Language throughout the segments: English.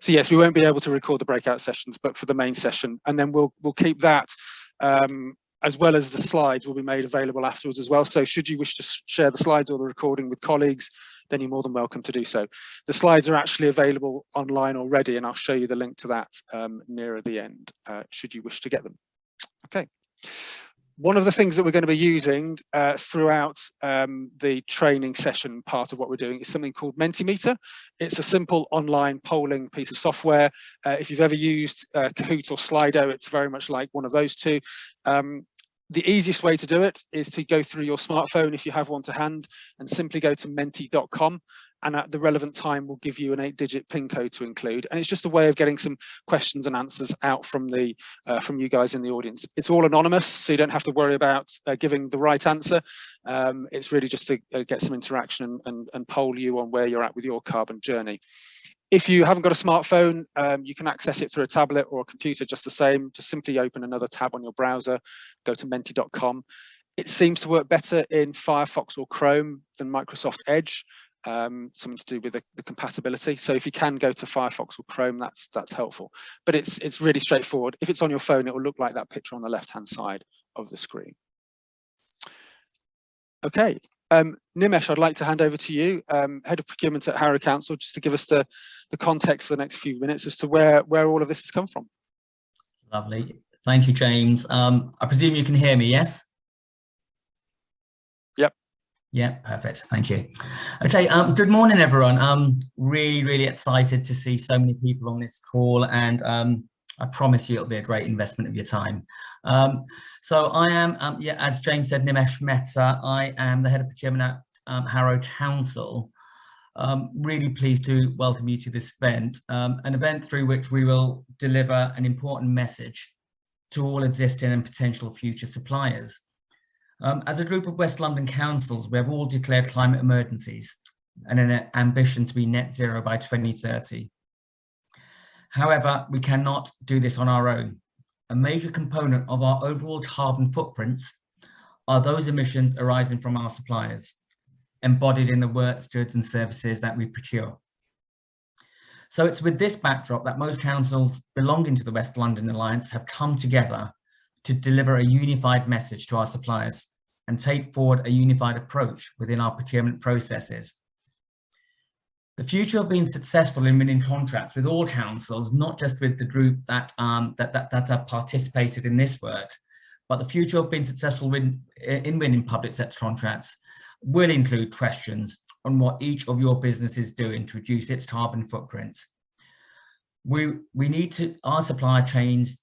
So yes, we won't be able to record the breakout sessions, but for the main session, and then we'll keep that as well as the slides will be made available afterwards as well. So should you wish to share the slides or the recording with colleagues, then you're more than welcome to do so. The slides are actually available online already, and I'll show you the link to that nearer the end, should you wish to get them. Okay. One of the things that we're going to be using throughout the training session part of what we're doing is something called Mentimeter. It's a simple online polling piece of software. If you've ever used Kahoot or Slido, it's very much like one of those two. The easiest way to do it is to go through your smartphone if you have one to hand and simply go to menti.com, and at the relevant time will give you an 8-digit PIN code to include, and it's just a way of getting some questions and answers out from the from you guys in the audience. It's all anonymous, so you don't have to worry about giving the right answer. It's really just to get some interaction and poll you on where you're at with your carbon journey. If you haven't got a smartphone, you can access it through a tablet or a computer just the same. Just simply open another tab on your browser, go to menti.com. It seems to work better in Firefox or Chrome than Microsoft Edge, something to do with the compatibility. So if you can go to Firefox or Chrome, that's helpful. But it's really straightforward. If it's on your phone, it will look like that picture on the left-hand side of the screen. Okay. Nimesh, I'd like to hand over to you, Head of Procurement at Harrow Council, just to give us the context for the next few minutes as to where all of this has come from. Lovely. Thank you, James. I presume you can hear me, yes? Yep. Yeah, perfect. Thank you. Okay, good morning, everyone. I'm really excited to see so many people on this call, and I promise you it'll be a great investment of your time. So I am, yeah, as James said, Nimesh Mehta. I am the Head of Procurement at Harrow Council. Really pleased to welcome you to this event, an event through which we will deliver an important message to all existing and potential future suppliers. As a group of West London councils, we have all declared climate emergencies and an ambition to be net zero by 2030. However, we cannot do this on our own. A major component of our overall carbon footprints are those emissions arising from our suppliers, embodied in the works, goods and services that we procure. So it's with this backdrop that most councils belonging to the West London Alliance have come together to deliver a unified message to our suppliers and take forward a unified approach within our procurement processes. The future of being successful in winning contracts with all councils, not just with the group that have participated in this work, but the future of being successful in winning public sector contracts will include questions on what each of your business is doing to reduce its carbon footprint. We need our supply chains,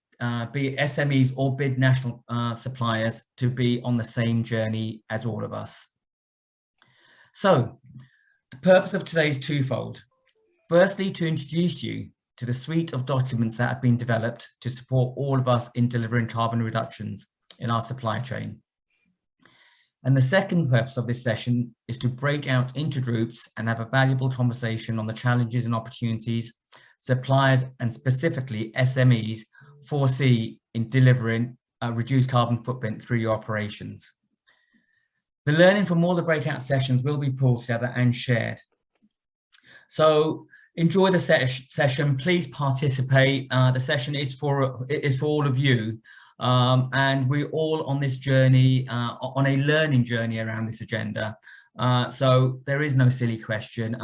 be it SMEs or big national suppliers, to be on the same journey as all of us. So, the purpose of today is twofold. Firstly, to introduce you to the suite of documents that have been developed to support all of us in delivering carbon reductions in our supply chain. And the second purpose of this session is to break out into groups and have a valuable conversation on the challenges and opportunities suppliers and specifically SMEs foresee in delivering a reduced carbon footprint through your operations. The learning from all the breakout sessions will be pulled together and shared. So enjoy the session, please participate. The session is for all of you. And we're all on this journey, on a learning journey around this agenda. So there is no silly question.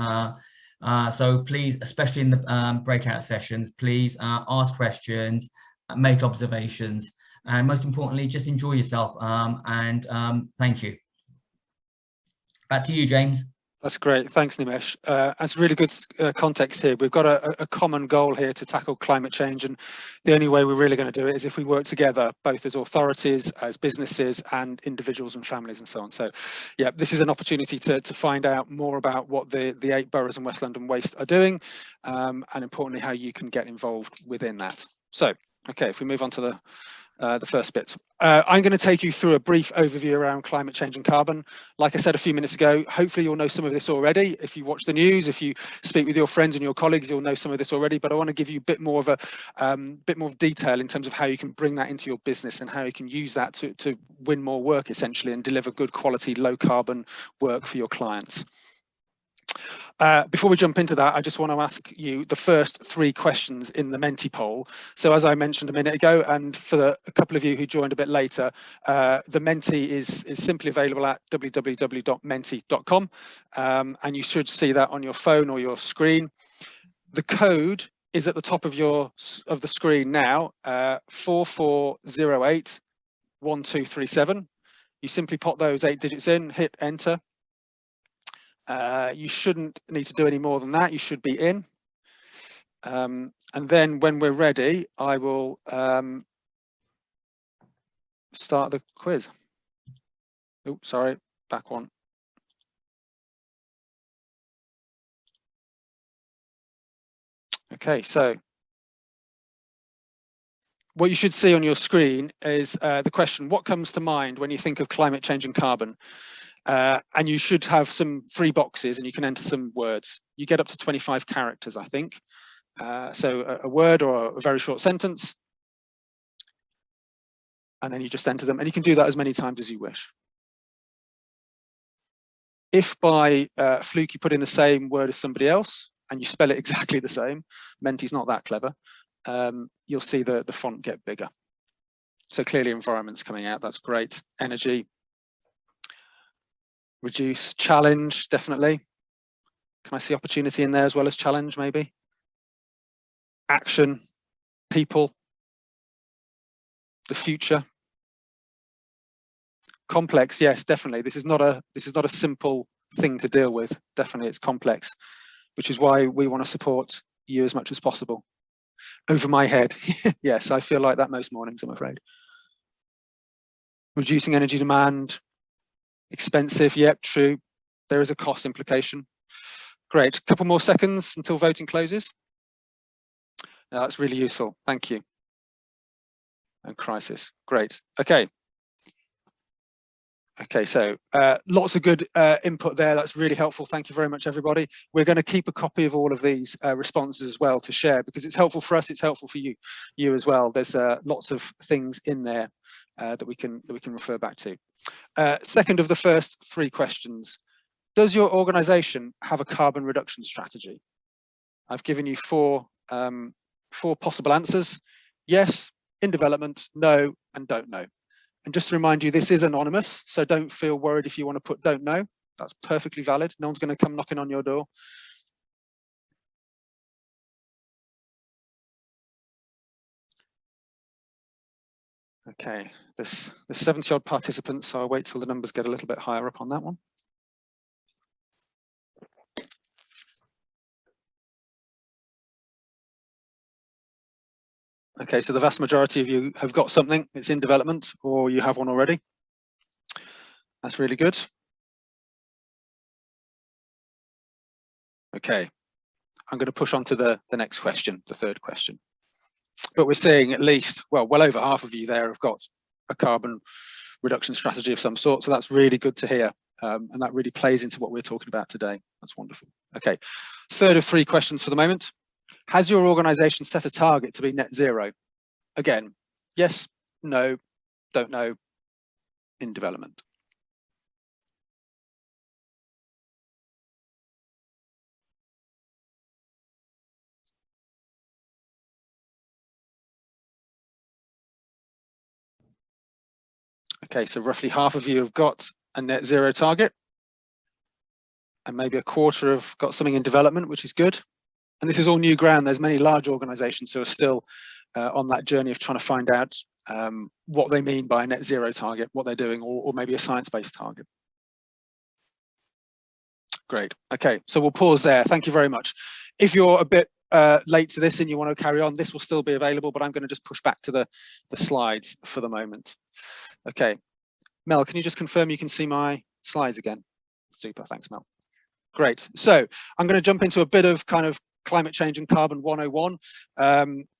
So please, especially in the breakout sessions, please ask questions, make observations, and most importantly, just enjoy yourself. Thank you. Back to you, James. That's great. Thanks, Nimesh. That's really good context here. We've got a common goal here to tackle climate change, and the only way we're really going to do it is if we work together, both as authorities, as businesses, and individuals and families and so on. So, yeah, this is an opportunity to find out more about what the 8 boroughs in West London Waste are doing, and importantly, how you can get involved within that. So, okay, if we move on to the first bit. I'm going to take you through a brief overview around climate change and carbon. Like I said a few minutes ago, hopefully you'll know some of this already. If you watch the news, if you speak with your friends and your colleagues, you'll know some of this already, but I want to give you a bit more of detail in terms of how you can bring that into your business and how you can use that to win more work essentially and deliver good quality, low carbon work for your clients. Before we jump into that, I just want to ask you the first 3 questions in the Menti poll. So as I mentioned a minute ago, and for a couple of you who joined a bit later, the Menti is simply available at www.menti.com, and you should see that on your phone or your screen. The code is at the top of the screen now, 44081237. You simply pop those 8 digits in, hit enter. You shouldn't need to do any more than that. You should be in. And then when we're ready, I will start the quiz. Oh, sorry, back one. Okay, so what you should see on your screen is the question, what comes to mind when you think of climate change and carbon? And you should have some 3 boxes and you can enter some words. You get up to 25 characters, I think. So a word or a very short sentence. And then you just enter them, and you can do that as many times as you wish. If by fluke you put in the same word as somebody else and you spell it exactly the same, Menti's not that clever, you'll see the font get bigger. So clearly environment's coming out, that's great. Energy. Reduce, challenge, definitely. Can I see opportunity in there as well as challenge, maybe? Action, people, the future. Complex, yes, definitely. This is not a simple thing to deal with. Definitely, it's complex, which is why we want to support you as much as possible. Over my head, yes, I feel like that most mornings, I'm afraid. Reducing energy demand. Expensive, yep, true. There is a cost implication. Great, a couple more seconds until voting closes. Now, that's really useful, thank you. And crisis, great, okay. Okay, so lots of good input there. That's really helpful. Thank you very much, everybody. We're going to keep a copy of all of these responses as well to share, because it's helpful for us. It's helpful for you as well. There's lots of things in there that we can refer back to. Second of the first 3 questions: does your organisation have a carbon reduction strategy? I've given you 4 possible answers: yes, in development, no, and don't know. And just to remind you, this is anonymous, so don't feel worried if you want to put don't know. That's perfectly valid. No one's going to come knocking on your door. Okay, there's 70-odd participants, so I'll wait till the numbers get a little bit higher up on that one. Okay, so the vast majority of you have got something. It's in development, or you have one already. That's really good. Okay, I'm going to push on to the next question, the 3rd question. But we're seeing at least, well over half of you there have got a carbon reduction strategy of some sort. So that's really good to hear. And that really plays into what we're talking about today. That's wonderful. Okay, 3rd of 3 questions for the moment. Has your organisation set a target to be net zero? Again, yes, no, don't know, in development. Okay, so roughly half of you have got a net zero target, and maybe a quarter have got something in development, which is good. And this is all new ground. There's many large organisations who are still on that journey of trying to find out what they mean by a net zero target, what they're doing, or maybe a science-based target. Great. Okay, so we'll pause there. Thank you very much. If you're a bit late to this and you want to carry on, this will still be available, but I'm going to just push back to the slides for the moment. Okay, Mel, can you just confirm you can see my slides again? Super, thanks, Mel. Great. So I'm going to jump into a bit of kind of climate change and carbon 101.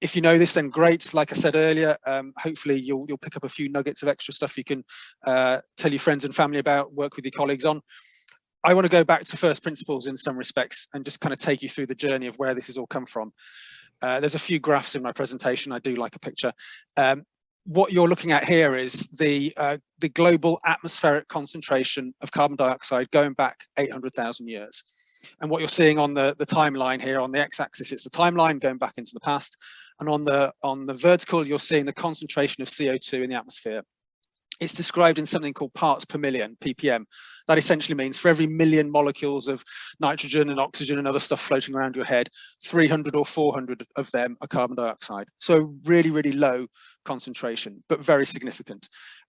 If you know this, then great. Like I said earlier, hopefully you'll pick up a few nuggets of extra stuff you can tell your friends and family about, work with your colleagues on. I want to go back to first principles in some respects and just kind of take you through the journey of where this has all come from. There's a few graphs in my presentation. I do like a picture. What you're looking at here is the global atmospheric concentration of carbon dioxide going back 800,000 years. And what you're seeing on the timeline here, on the x-axis, it's the timeline going back into the past. And on the vertical, you're seeing the concentration of CO2 in the atmosphere. It's described in something called parts per million, ppm. That essentially means for every million molecules of nitrogen and oxygen and other stuff floating around your head, 300 or 400 of them are carbon dioxide. So really, really low concentration, but very significant.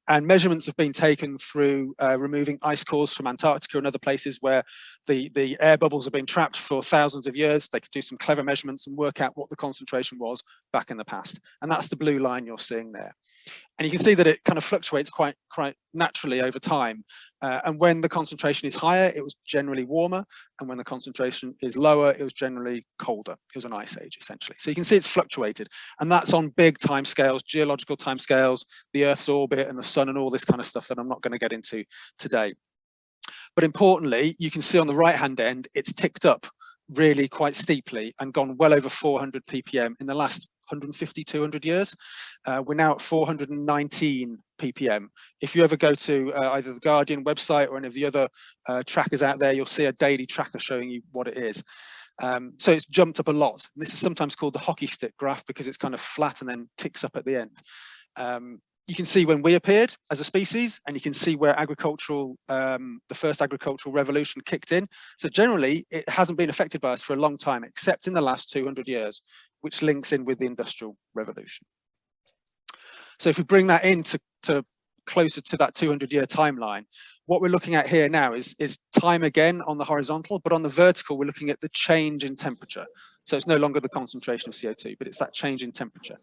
And measurements have been taken through removing ice cores from Antarctica and other places where the air bubbles have been trapped for thousands of years. They could do some clever measurements and work out what the concentration was back in the past. And that's the blue line you're seeing there. And you can see that it kind of fluctuates quite naturally over time. And when the concentration is higher, it was generally warmer. And when the concentration is lower, it was generally colder. It was an ice age, essentially. So you can see it's fluctuated. And that's on big time scales, geological time scales, the Earth's orbit and the sun and all this kind of stuff that I'm not going to get into today. But importantly, you can see on the right-hand end, it's ticked up really quite steeply and gone well over 400 ppm in the last 150, 200 years. We're now at 419 ppm. If you ever go to either the Guardian website or any of the other trackers out there, you'll see a daily tracker showing you what it is. So it's jumped up a lot. And this is sometimes called the hockey stick graph because it's kind of flat and then ticks up at the end. You can see when we appeared as a species, and you can see where the first agricultural revolution kicked in. So generally, it hasn't been affected by us for a long time, except in the last 200 years, which links in with the Industrial Revolution. So if we bring that in to closer to that 200-year timeline, what we're looking at here now is time again on the horizontal, but on the vertical, we're looking at the change in temperature. So it's no longer the concentration of CO2, but it's that change in temperature.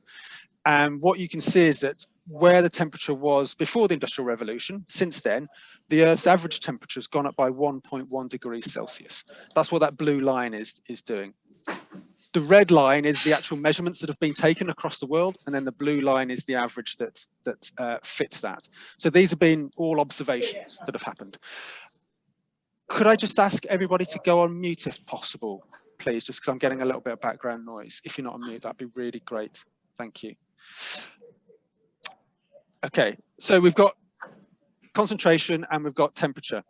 And what you can see is that where the temperature was before the Industrial Revolution, since then, the Earth's average temperature has gone up by 1.1 degrees Celsius. That's what that blue line is doing. The red line is the actual measurements that have been taken across the world, and then the blue line is the average that fits that. So these have been all observations that have happened. Could I just ask everybody to go on mute if possible, please, just because I'm getting a little bit of background noise. If you're not on mute, that'd be really great. Thank you. Okay, so we've got concentration and we've got temperature.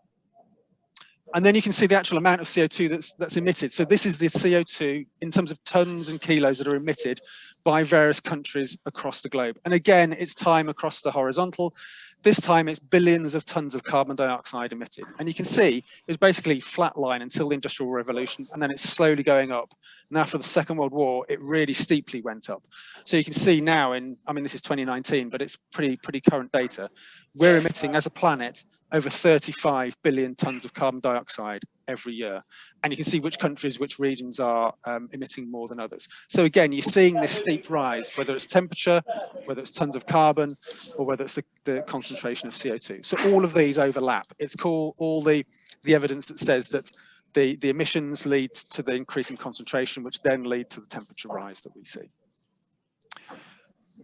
And then you can see the actual amount of CO2 that's emitted. So this is the CO2 in terms of tons and kilos that are emitted by various countries across the globe. And again, it's time across the horizontal. This time it's billions of tons of carbon dioxide emitted. And you can see it was basically flatline until the Industrial Revolution, and then it's slowly going up. And after the Second World War, it really steeply went up. So you can see now this is 2019, but it's pretty current data. We're emitting as a planet over 35 billion tons of carbon dioxide every year. And you can see which countries, which regions are emitting more than others. So again, you're seeing this steep rise, whether it's temperature, whether it's tons of carbon, or whether it's the concentration of CO2. So all of these overlap. It's called all the evidence that says that the emissions lead to the increase in concentration, which then lead to the temperature rise that we see.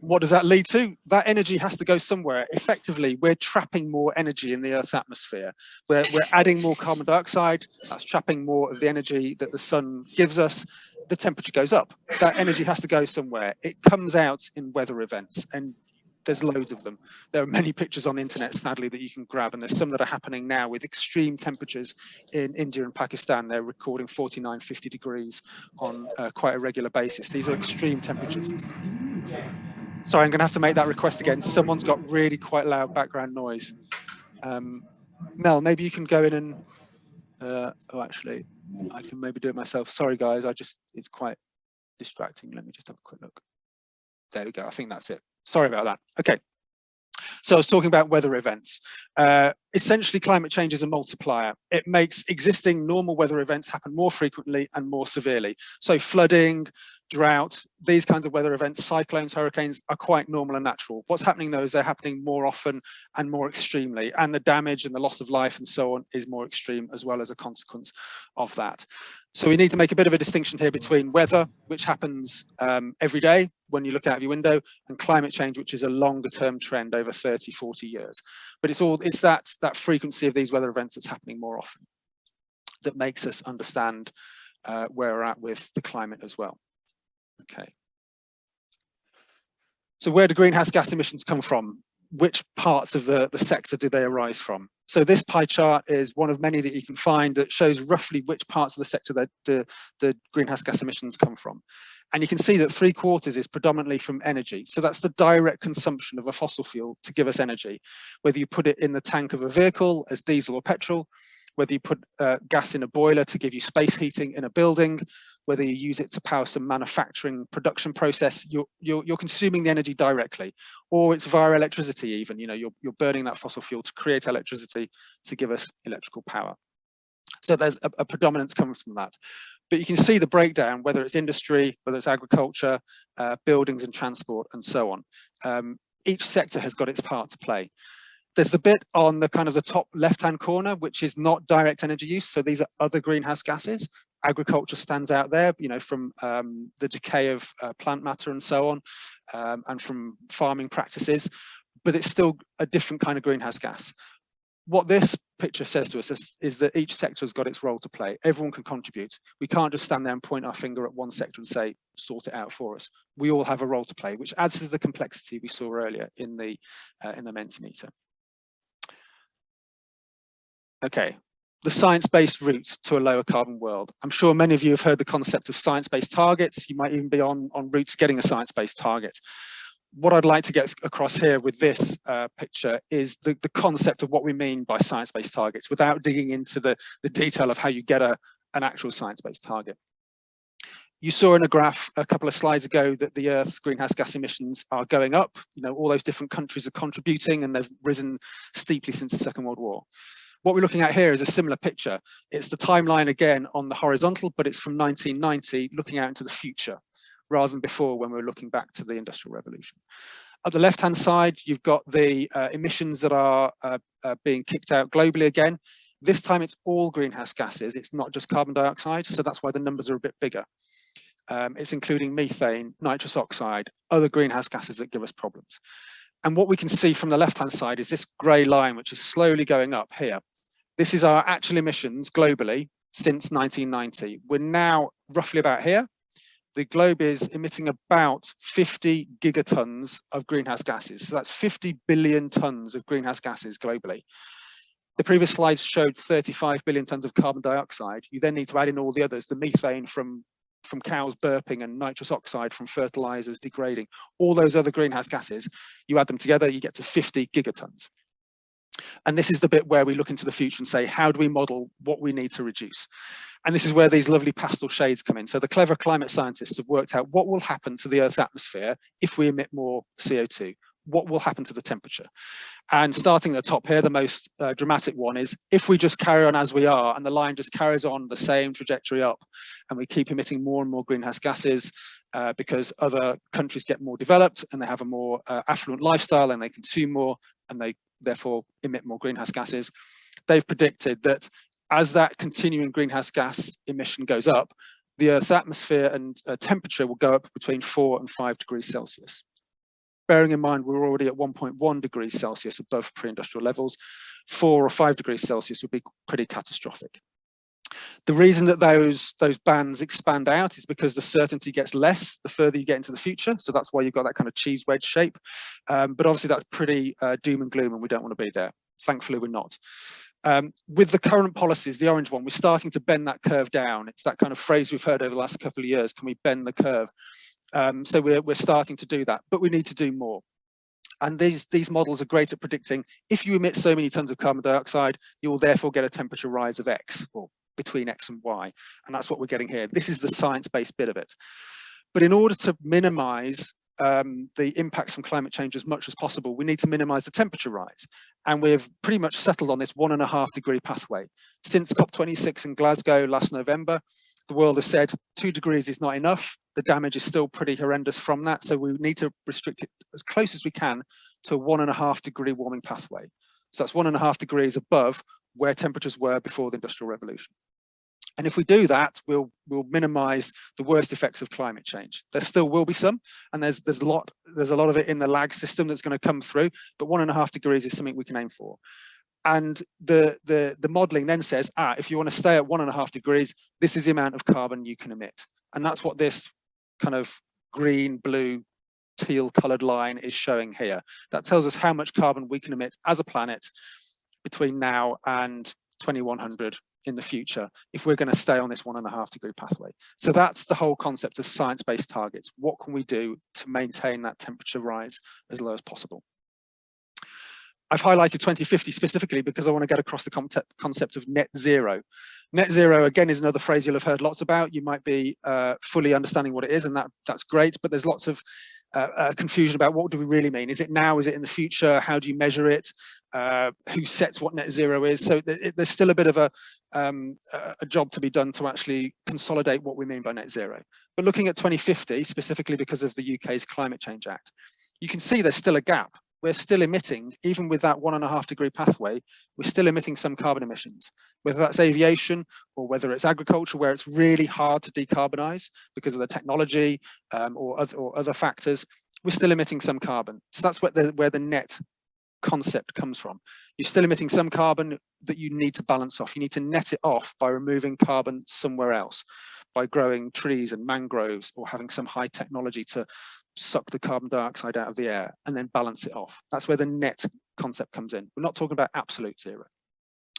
What does that lead to? That energy has to go somewhere. Effectively, we're trapping more energy in the Earth's atmosphere. We're adding more carbon dioxide. That's trapping more of the energy that the sun gives us. The temperature goes up. That energy has to go somewhere. It comes out in weather events, and there's loads of them. There are many pictures on the internet, sadly, that you can grab, and there's some that are happening now with extreme temperatures in India and Pakistan. They're recording 49, 50 degrees on quite a regular basis. These are extreme temperatures. Sorry, I'm going to have to make that request again. Someone's got really quite loud background noise. Mel, maybe you can go in and, oh, actually, I can maybe do it myself. Sorry, guys, it's quite distracting. Let me just have a quick look. There we go. I think that's it. Sorry about that. Okay. So I was talking about weather events. Essentially, climate change is a multiplier. It makes existing normal weather events happen more frequently and more severely. So flooding, drought, these kinds of weather events, cyclones, hurricanes are quite normal and natural. What's happening though is they're happening more often and more extremely, and the damage and the loss of life and so on is more extreme as well as a consequence of that. So we need to make a bit of a distinction here between weather, which happens every day when you look out of your window, and climate change, which is a longer term trend over 30, 40 years. But it's that frequency of these weather events that's happening more often that makes us understand where we're at with the climate as well. Okay. So where do greenhouse gas emissions come from? which parts of the sector do they arise from. So this pie chart is one of many that you can find that shows roughly which parts of the sector that the greenhouse gas emissions come from. And you can see that 3/4 is predominantly from energy. So that's the direct consumption of a fossil fuel to give us energy, whether you put it in the tank of a vehicle as diesel or petrol, whether you put gas in a boiler to give you space heating in a building, whether you use it to power some manufacturing production process, you're consuming the energy directly, or it's via electricity even, you're burning that fossil fuel to create electricity to give us electrical power. So there's a predominance comes from that. But you can see the breakdown, whether it's industry, whether it's agriculture, buildings and transport, and so on. Each sector has got its part to play. There's the bit on the kind of the top left-hand corner, which is not direct energy use. So these are other greenhouse gases. Agriculture stands out there, from the decay of plant matter and so on, and from farming practices, but it's still a different kind of greenhouse gas. What this picture says to us is that each sector has got its role to play. Everyone can contribute. We can't just stand there and point our finger at one sector and say, sort it out for us. We all have a role to play, which adds to the complexity we saw earlier in the Mentimeter. Okay, the science-based route to a lower carbon world. I'm sure many of you have heard the concept of science-based targets. You might even be on route to getting a science-based target. What I'd like to get across here with this picture is the concept of what we mean by science-based targets without digging into the detail of how you get an actual science-based target. You saw in a graph a couple of slides ago that the Earth's greenhouse gas emissions are going up. All those different countries are contributing and they've risen steeply since the Second World War. What we're looking at here is a similar picture. It's the timeline again on the horizontal, but it's from 1990 looking out into the future, rather than before when we were looking back to the Industrial Revolution. At the left-hand side, you've got the emissions that are being kicked out globally again. This time it's all greenhouse gases, it's not just carbon dioxide, so that's why the numbers are a bit bigger. It's including methane, nitrous oxide, other greenhouse gases that give us problems. And what we can see from the left-hand side is this grey line, which is slowly going up here. This is our actual emissions globally since 1990. We're now roughly about here. The globe is emitting about 50 gigatons of greenhouse gases. So that's 50 billion tons of greenhouse gases globally. The previous slides showed 35 billion tons of carbon dioxide. You then need to add in all the others, the methane from cows burping and nitrous oxide from fertilizers degrading, all those other greenhouse gases, you add them together, you get to 50 gigatons. And this is the bit where we look into the future and say, how do we model what we need to reduce? And this is where these lovely pastel shades come in. So the clever climate scientists have worked out what will happen to the Earth's atmosphere if we emit more CO2. What will happen to the temperature? And starting at the top here, the most dramatic one is if we just carry on as we are and the line just carries on the same trajectory up and we keep emitting more and more greenhouse gases because other countries get more developed and they have a more affluent lifestyle and they consume more and they therefore emit more greenhouse gases. They've predicted that as that continuing greenhouse gas emission goes up, the Earth's atmosphere and temperature will go up between 4 and 5 degrees Celsius. Bearing in mind we're already at 1.1 degrees Celsius above pre-industrial levels, 4 or 5 degrees Celsius would be pretty catastrophic. The reason that those bands expand out is because the certainty gets less the further you get into the future. So that's why you've got that kind of cheese wedge shape. But obviously that's pretty doom and gloom and we don't want to be there. Thankfully, we're not. With the current policies, the orange one, we're starting to bend that curve down. It's that kind of phrase we've heard over the last couple of years, can we bend the curve? So we're starting to do that, but we need to do more. And these models are great at predicting if you emit so many tons of carbon dioxide, you will therefore get a temperature rise of X, or between X and Y. And that's what we're getting here. This is the science-based bit of it. But in order to minimize the impacts from climate change as much as possible, we need to minimize the temperature rise. And we've pretty much settled on this 1.5 degree pathway. Since COP26 in Glasgow last November, the world has said 2 degrees is not enough. The damage is still pretty horrendous from that. So we need to restrict it as close as we can to a 1.5 degree warming pathway. So that's 1.5 degrees above where temperatures were before the Industrial Revolution. And if we do that, we'll minimize the worst effects of climate change. There still will be some, and there's a lot of it in the lag system that's going to come through, but 1.5 degrees is something we can aim for. And the modeling then says, if you want to stay at 1.5 degrees, this is the amount of carbon you can emit. And that's what this kind of green, blue teal coloured line is showing here. That tells us how much carbon we can emit as a planet between now and 2100 in the future, if we're going to stay on this 1.5 degree pathway. So that's the whole concept of science-based targets. What can we do to maintain that temperature rise as low as possible? I've highlighted 2050 specifically because I want to get across the concept of net zero. Net zero, again, is another phrase you'll have heard lots about. You might be fully understanding what it is, and that's great, but there's lots of confusion about what do we really mean. Is it now? Is it in the future? How do you measure it? Who sets what net zero is? So there's still a bit of a job to be done to actually consolidate what we mean by net zero. But looking at 2050, specifically because of the UK's Climate Change Act, you can see there's still a gap. We're still emitting, even with that 1.5 degree pathway, we're still emitting some carbon emissions, whether that's aviation or whether it's agriculture, where it's really hard to decarbonize because of the technology or other factors. We're still emitting some carbon. So that's where the net concept comes from. You're still emitting some carbon that you need to balance off. You need to net it off by removing carbon somewhere else, by growing trees and mangroves or having some high technology to suck the carbon dioxide out of the air and then balance it off. That's where the net concept comes in. We're not talking about absolute zero.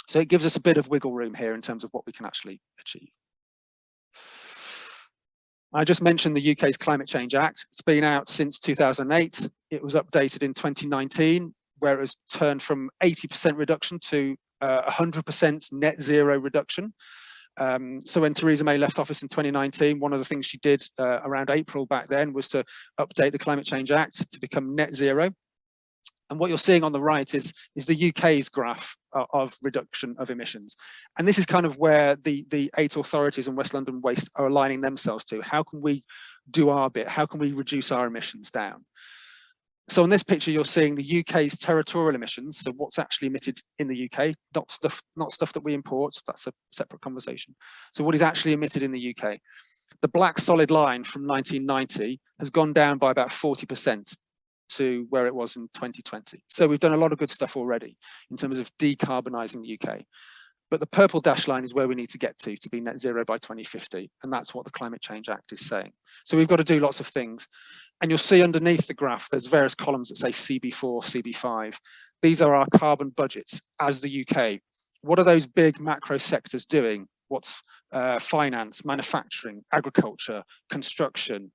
So it gives us a bit of wiggle room here in terms of what we can actually achieve. I just mentioned the UK's Climate Change Act. It's been out since 2008. It was updated in 2019, where it was turned from 80% reduction to 100% net zero reduction. So when Theresa May left office in 2019, one of the things she did around April back then was to update the Climate Change Act to become net zero. And what you're seeing on the right is the UK's graph of reduction of emissions. And this is kind of where the 8 authorities and West London Waste are aligning themselves to. How can we do our bit? How can we reduce our emissions down? So in this picture, you're seeing the UK's territorial emissions, so what's actually emitted in the UK, not stuff that we import. That's a separate conversation. So what is actually emitted in the UK? The black solid line from 1990 has gone down by about 40% to where it was in 2020. So we've done a lot of good stuff already in terms of decarbonising the UK. But the purple dash line is where we need to get to be net zero by 2050. And that's what the Climate Change Act is saying. So we've got to do lots of things. And you'll see underneath the graph, there's various columns that say CB4, CB5. These are our carbon budgets as the UK. What are those big macro sectors doing? What's finance, manufacturing, agriculture, construction,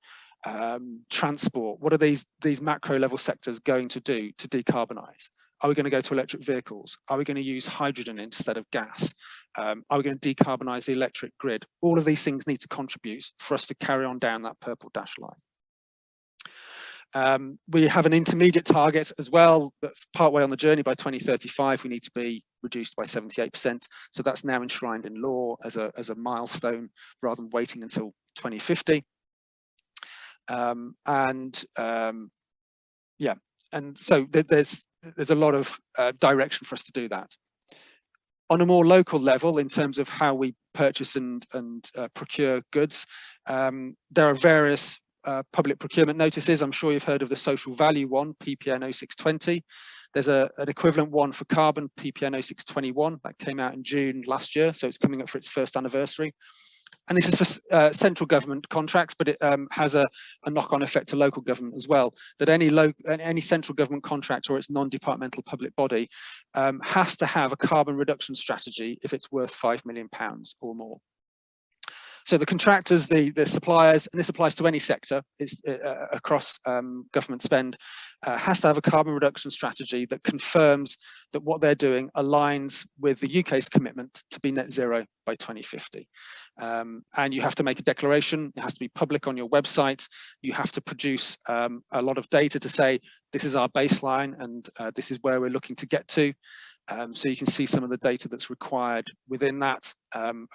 transport? What are these macro level sectors going to do to decarbonize? Are we going to go to electric vehicles? Are we going to use hydrogen instead of gas? Are we going to decarbonize the electric grid? All of these things need to contribute for us to carry on down that purple dash line. We have an intermediate target as well. That's partway on the journey. By 2035, we need to be reduced by 78%. So that's now enshrined in law as a milestone rather than waiting until 2050. Yeah, and so there's a lot of direction for us to do that. On a more local level, in terms of how we purchase and procure goods, there are various public procurement notices. I'm sure you've heard of the social value one, PPN 0620. There's an equivalent one for carbon, PPN 0621, that came out in June last year, so it's coming up for its first anniversary. And this is for central government contracts, but it has a knock-on effect to local government as well, that any central government contract or its non-departmental public body has to have a carbon reduction strategy if it's worth £5 million or more. So the contractors, the suppliers, and this applies to any sector across government spend, has to have a carbon reduction strategy that confirms that what they're doing aligns with the UK's commitment to be net zero by 2050. And you have to make a declaration. It has to be public on your website. You have to produce a lot of data to say, this is our baseline and this is where we're looking to get to. So you can see some of the data that's required within that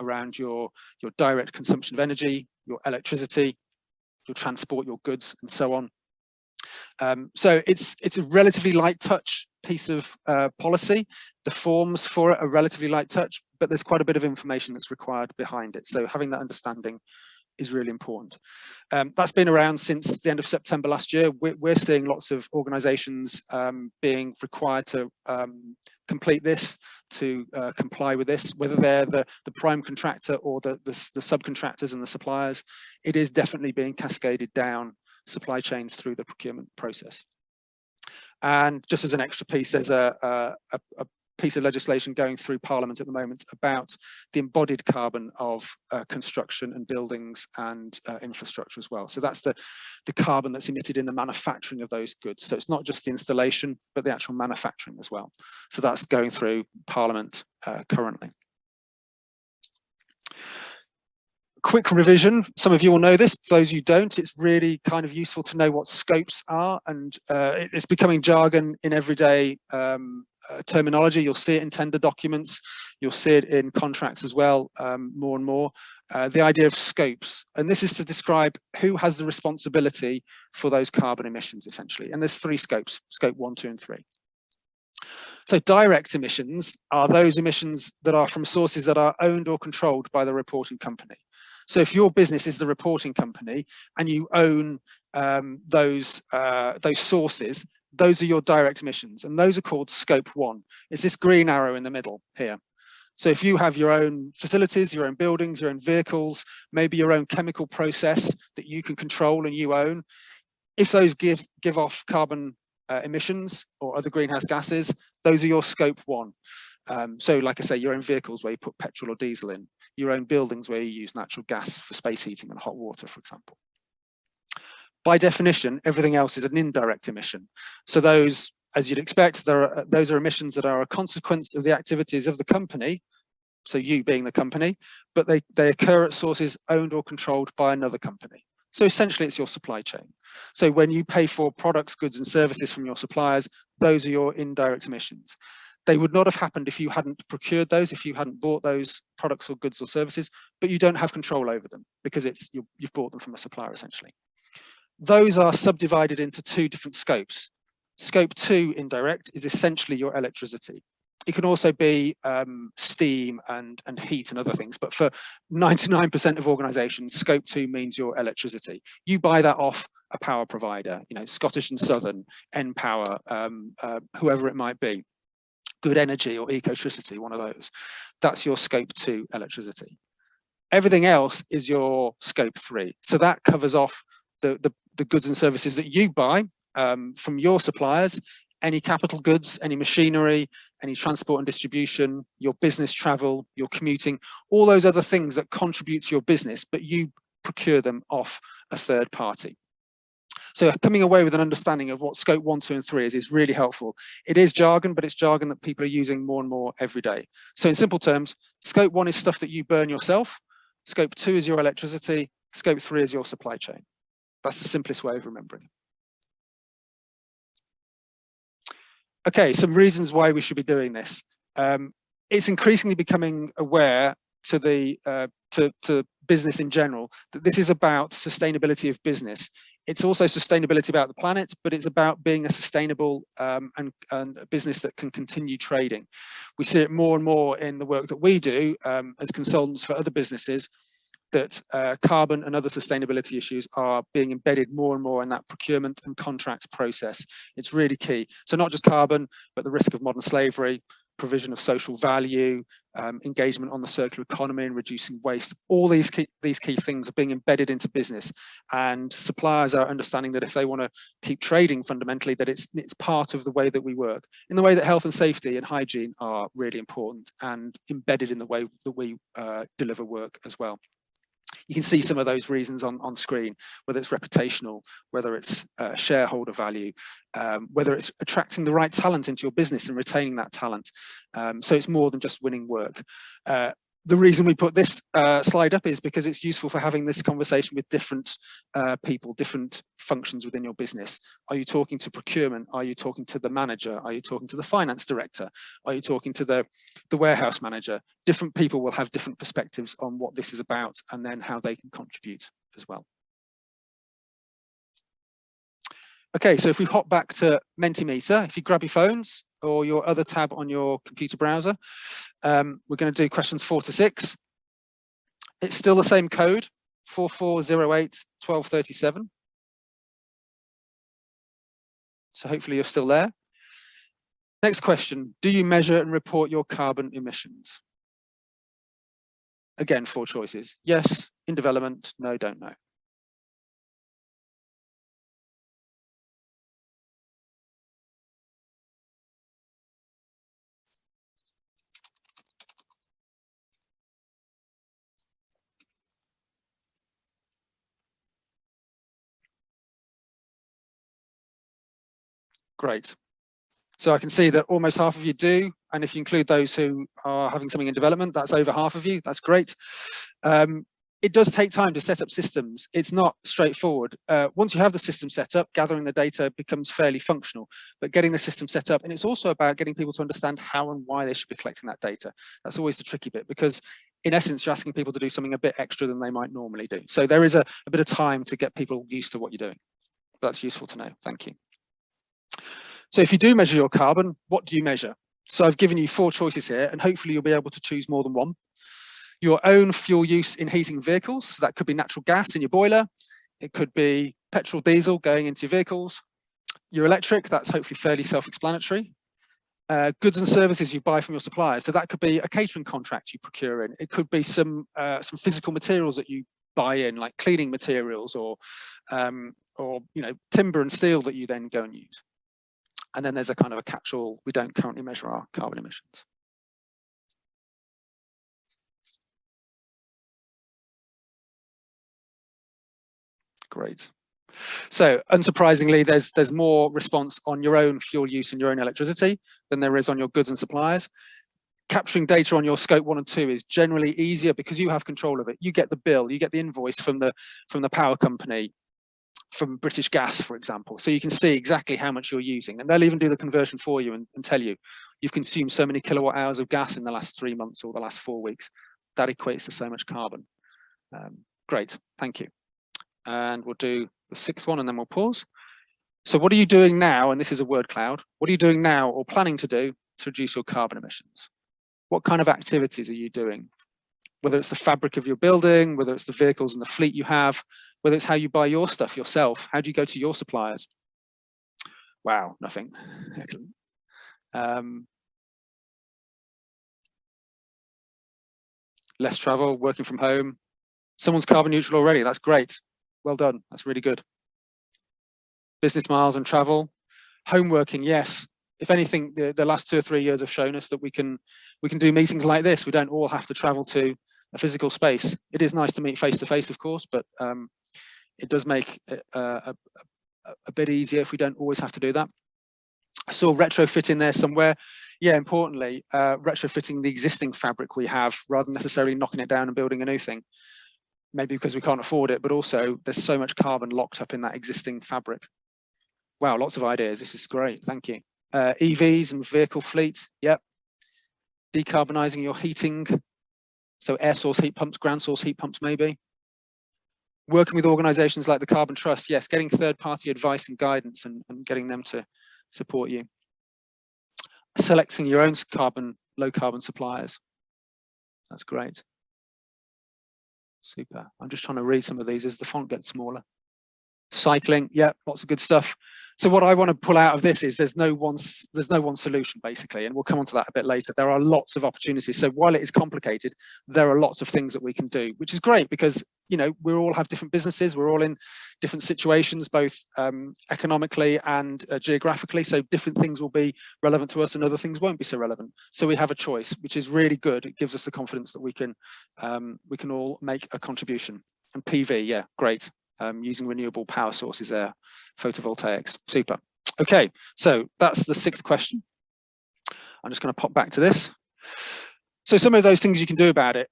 around your direct consumption of energy, your electricity, your transport, your goods, and so on. So it's a relatively light touch piece of policy. The forms for it are relatively light touch, but there's quite a bit of information that's required behind it. So having that understanding is really important. That's been around since the end of September last year. We're seeing lots of organisations being required to complete this, to comply with this, whether they're the prime contractor or the subcontractors and the suppliers. It is definitely being cascaded down supply chains through the procurement process. And just as an extra piece, there's a piece of legislation going through Parliament at the moment about the embodied carbon of construction and buildings and infrastructure as well. So that's the carbon that's emitted in the manufacturing of those goods. So it's not just the installation, but the actual manufacturing as well. So that's going through Parliament currently. Quick revision, some of you will know this, for those you don't, it's really kind of useful to know what scopes are, and it's becoming jargon in everyday terminology. You'll see it in tender documents, you'll see it in contracts as well, more and more. The idea of scopes, and this is to describe who has the responsibility for those carbon emissions essentially, and there's 3 scopes, scope 1, 2 and 3. So direct emissions are those emissions that are from sources that are owned or controlled by the reporting company. So if your business is the reporting company and you own those sources, those are your direct emissions, and those are called scope 1. It's this green arrow in the middle here. So if you have your own facilities, your own buildings, your own vehicles, maybe your own chemical process that you can control and you own, if those give off carbon emissions or other greenhouse gases, those are your scope 1. So like I say, your own vehicles where you put petrol or diesel in, your own buildings where you use natural gas for space heating and hot water, for example. By definition, everything else is an indirect emission. So those, as you'd expect, those are emissions that are a consequence of the activities of the company, so you being the company, but they occur at sources owned or controlled by another company. So essentially it's your supply chain. So when you pay for products, goods and services from your suppliers, those are your indirect emissions. They would not have happened if you hadn't procured those, if you hadn't bought those products or goods or services, but you don't have control over them because you've bought them from a supplier essentially. Those are subdivided into 2 different scopes. Scope 2 indirect is essentially your electricity. It can also be steam and heat and other things, but for 99% of organizations, scope 2 means your electricity. You buy that off a power provider, you know, Scottish and Southern, Npower, whoever it might be, Good Energy or Ecotricity, one of those. That's your scope 2 electricity. Everything else is your scope 3. So that covers off the goods and services that you buy from your suppliers, any capital goods, any machinery, any transport and distribution, your business travel, your commuting, all those other things that contribute to your business, but you procure them off a third party. So coming away with an understanding of what scope 1, 2 and 3 is really helpful. It is jargon, but it's jargon that people are using more and more every day. So in simple terms, scope 1 is stuff that you burn yourself, scope 2 is your electricity, scope 3 is your supply chain. That's the simplest way of remembering. Okay, some reasons why we should be doing this. It's increasingly becoming aware to the to business in general that this is about sustainability of business. It's also sustainability about the planet, but it's about being a sustainable and a business that can continue trading. We see it more and more in the work that we do as consultants for other businesses, that carbon and other sustainability issues are being embedded more and more in that procurement and contracts process. It's really key. So not just carbon, but the risk of modern slavery, provision of social value, engagement on the circular economy and reducing waste. All these key things are being embedded into business, and suppliers are understanding that if they want to keep trading fundamentally, that it's part of the way that we work, in the way that health and safety and hygiene are really important and embedded in the way that we deliver work as well. You can see some of those reasons on screen, whether it's reputational, whether it's shareholder value, whether it's attracting the right talent into your business and retaining that talent. So it's more than just winning work. The reason we put this slide up is because it's useful for having this conversation with different people, different functions within your business. Are you talking to procurement? Are you talking to the manager? Are you talking to the finance director? Are you talking to the warehouse manager? Different people will have different perspectives on what this is about and then how they can contribute as well. Okay, so if we hop back to Mentimeter, if you grab your phones or your other tab on your computer browser, we're going to do questions 4 to 6. It's still the same code, 4408-1237. So hopefully you're still there. Next question, do you measure and report your carbon emissions? Again, 4 choices. Yes, in development, no, don't know. Great. So I can see that almost half of you do, and if you include those who are having something in development, that's over half of you. That's great. It does take time to set up systems. It's not straightforward. Once you have the system set up, gathering the data becomes fairly functional, but getting the system set up, and it's also about getting people to understand how and why they should be collecting that data. That's always the tricky bit, because in essence, you're asking people to do something a bit extra than they might normally do. So there is a bit of time to get people used to what you're doing. That's useful to know. Thank you. So if you do measure your carbon, what do you measure? So I've given you 4 choices here, and hopefully you'll be able to choose more than one. Your own fuel use in heating vehicles, so that could be natural gas in your boiler. It could be petrol, diesel going into your vehicles. Your electric, that's hopefully fairly self-explanatory. Goods and services you buy from your suppliers, so that could be a catering contract you procure in. It could be some physical materials that you buy in, like cleaning materials or timber and steel that you then go and use. And then there's a kind of a catch-all. We don't currently measure our carbon emissions. Great. So unsurprisingly, there's more response on your own fuel use and your own electricity than there is on your goods and suppliers. Capturing data on your scope 1 and 2 is generally easier because you have control of it. You get the bill, you get the invoice from the power company, from British Gas, for example. So you can see exactly how much you're using, and they'll even do the conversion for you and tell you, you've consumed so many kilowatt hours of gas in the last 3 months or the last 4 weeks. That equates to so much carbon. Great, thank you. And we'll do the 6th one and then we'll pause. So what are you doing now? And this is a word cloud. What are you doing now or planning to do to reduce your carbon emissions? What kind of activities are you doing? Whether it's the fabric of your building, whether it's the vehicles and the fleet you have, whether it's how you buy your stuff yourself, how do you go to your suppliers? Wow, nothing. Less travel, working from home. Someone's carbon neutral already, that's great. Well done, that's really good. Business miles and travel. Home working, yes. If anything, the last 2 or 3 years have shown us that we can do meetings like this. We don't all have to travel to a physical space. It is nice to meet face to face, of course, but it does make it a bit easier if we don't always have to do that. I saw retrofit in there somewhere. Yeah, importantly, retrofitting the existing fabric we have rather than necessarily knocking it down and building a new thing. Maybe because we can't afford it, but also there's so much carbon locked up in that existing fabric. Wow, lots of ideas. This is great. Thank you. EVs and vehicle fleet. Yep. Decarbonising your heating. So air source heat pumps, ground source heat pumps, maybe. Working with organisations like the Carbon Trust. Yes, getting third-party advice and guidance and getting them to support you. Selecting your own low carbon suppliers. That's great. Super. I'm just trying to read some of these as the font gets smaller. Cycling, yeah, lots of good stuff. So what I want to pull out of this is there's no one solution, basically, and we'll come on to that a bit later. There are lots of opportunities. So while it is complicated, there are lots of things that we can do, which is great because, you know, we all have different businesses. We're all in different situations, both economically and geographically. So different things will be relevant to us and other things won't be so relevant. So we have a choice, which is really good. It gives us the confidence that we can all make a contribution. And PV, yeah, great. Using renewable power sources there, photovoltaics, super. Okay, so that's the 6th question. I'm just going to pop back to this. So some of those things you can do about it,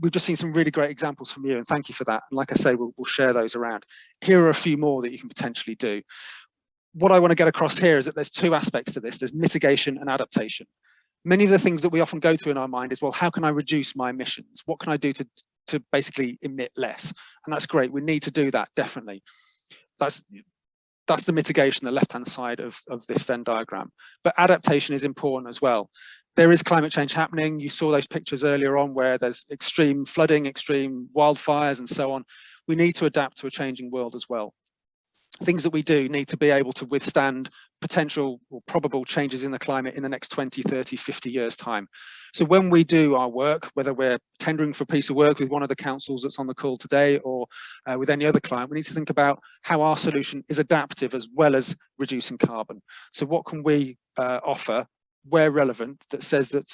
we've just seen some really great examples from you, and thank you for that. And like I say, we'll share those around. Here are a few more that you can potentially do. What I want to get across here is that there's 2 aspects to this. There's mitigation and adaptation. Many of the things that we often go to in our mind is, well, how can I reduce my emissions? What can I do to basically emit less? And that's great. We need to do that, definitely. That's the mitigation, the left-hand side of this Venn diagram. But adaptation is important as well. There is climate change happening. You saw those pictures earlier on where there's extreme flooding, extreme wildfires, and so on. We need to adapt to a changing world as well. Things that we do need to be able to withstand potential or probable changes in the climate in the next 20, 30, 50 years time. So when we do our work, whether we're tendering for a piece of work with one of the councils that's on the call today or with any other client, we need to think about how our solution is adaptive as well as reducing carbon. So what can we offer where relevant that says that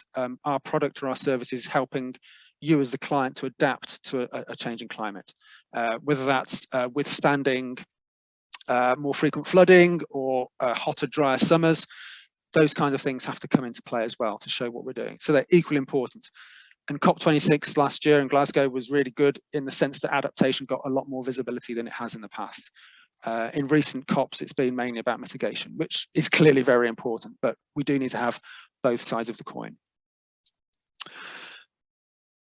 our product or our service is helping you as the client to adapt to a changing climate, whether that's withstanding more frequent flooding or hotter, drier summers. Those kinds of things have to come into play as well to show what we're doing. So they're equally important. And COP26 last year in Glasgow was really good in the sense that adaptation got a lot more visibility than it has in the past. In recent COPs, it's been mainly about mitigation, which is clearly very important, but we do need to have both sides of the coin.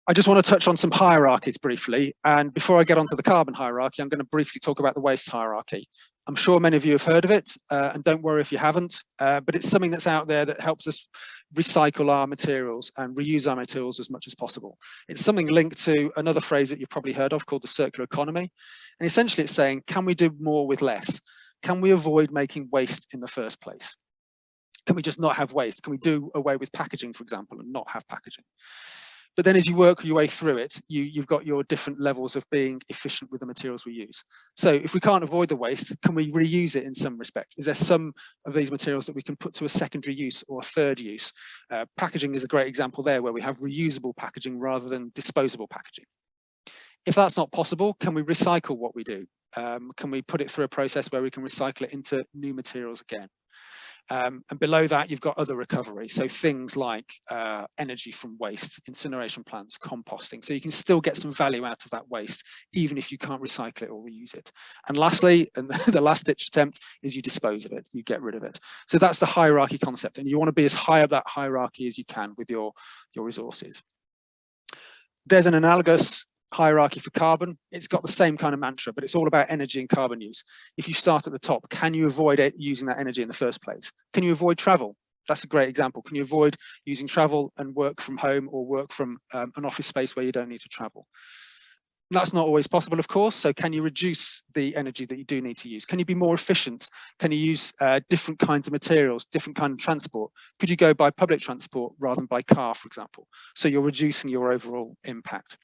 I just want to touch on some hierarchies briefly. And before I get onto the carbon hierarchy, I'm going to briefly talk about the waste hierarchy. I'm sure many of you have heard of it, and don't worry if you haven't, but it's something that's out there that helps us recycle our materials and reuse our materials as much as possible. It's something linked to another phrase that you've probably heard of called the circular economy. And essentially it's saying, can we do more with less? Can we avoid making waste in the first place? Can we just not have waste? Can we do away with packaging, for example, and not have packaging? But then as you work your way through it, you've got your different levels of being efficient with the materials we use. So if we can't avoid the waste, can we reuse it in some respect? Is there some of these materials that we can put to a secondary use or a third use? Packaging is a great example there where we have reusable packaging rather than disposable packaging. If that's not possible, can we recycle what we do? Can we put it through a process where we can recycle it into new materials again? And below that, you've got other recovery. So things like energy from waste, incineration plants, composting. So you can still get some value out of that waste, even if you can't recycle it or reuse it. And lastly, and the last ditch attempt is you dispose of it, you get rid of it. So that's the hierarchy concept. And you want to be as high up that hierarchy as you can with your resources. There's an analogous hierarchy for carbon. It's got the same kind of mantra, but it's all about energy and carbon use. If you start at the top, can you avoid it using that energy in the first place? Can you avoid travel? That's a great example. Can you avoid using travel and work from home or work from an office space where you don't need to travel? That's not always possible, of course. So can you reduce the energy that you do need to use? Can you be more efficient? Can you use different kinds of materials, different kind of transport? Could you go by public transport rather than by car, for example? So you're reducing your overall impact.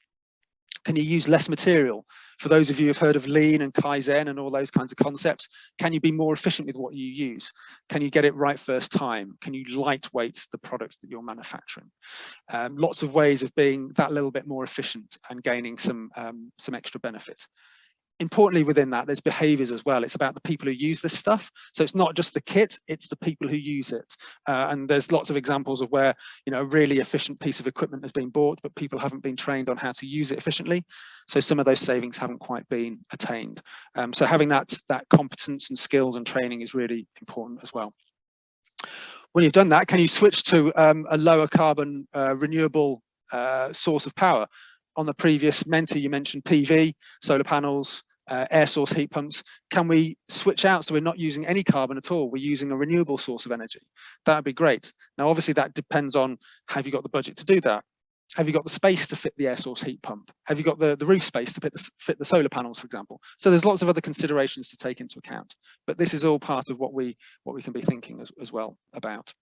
Can you use less material? For those of you who've heard of lean and Kaizen and all those kinds of concepts, can you be more efficient with what you use? Can you get it right first time? Can you lightweight the products that you're manufacturing? Lots of ways of being that little bit more efficient and gaining some extra benefit. Importantly within that, there's behaviors as well. It's about the people who use this stuff. So it's not just the kit, it's the people who use it. And there's lots of examples of where, you know, a really efficient piece of equipment has been bought, but people haven't been trained on how to use it efficiently. So some of those savings haven't quite been attained. So having that competence and skills and training is really important as well. When you've done that, can you switch to a lower carbon renewable source of power? On the previous Menti, you mentioned PV, solar panels, air source heat pumps. Can we switch out so we're not using any carbon at all? We're using a renewable source of energy. That would be great. Now, obviously, that depends on, have you got the budget to do that? Have you got the space to fit the air source heat pump? Have you got the roof space to fit the solar panels, for example? So there's lots of other considerations to take into account. But this is all part of what we can be thinking as well about.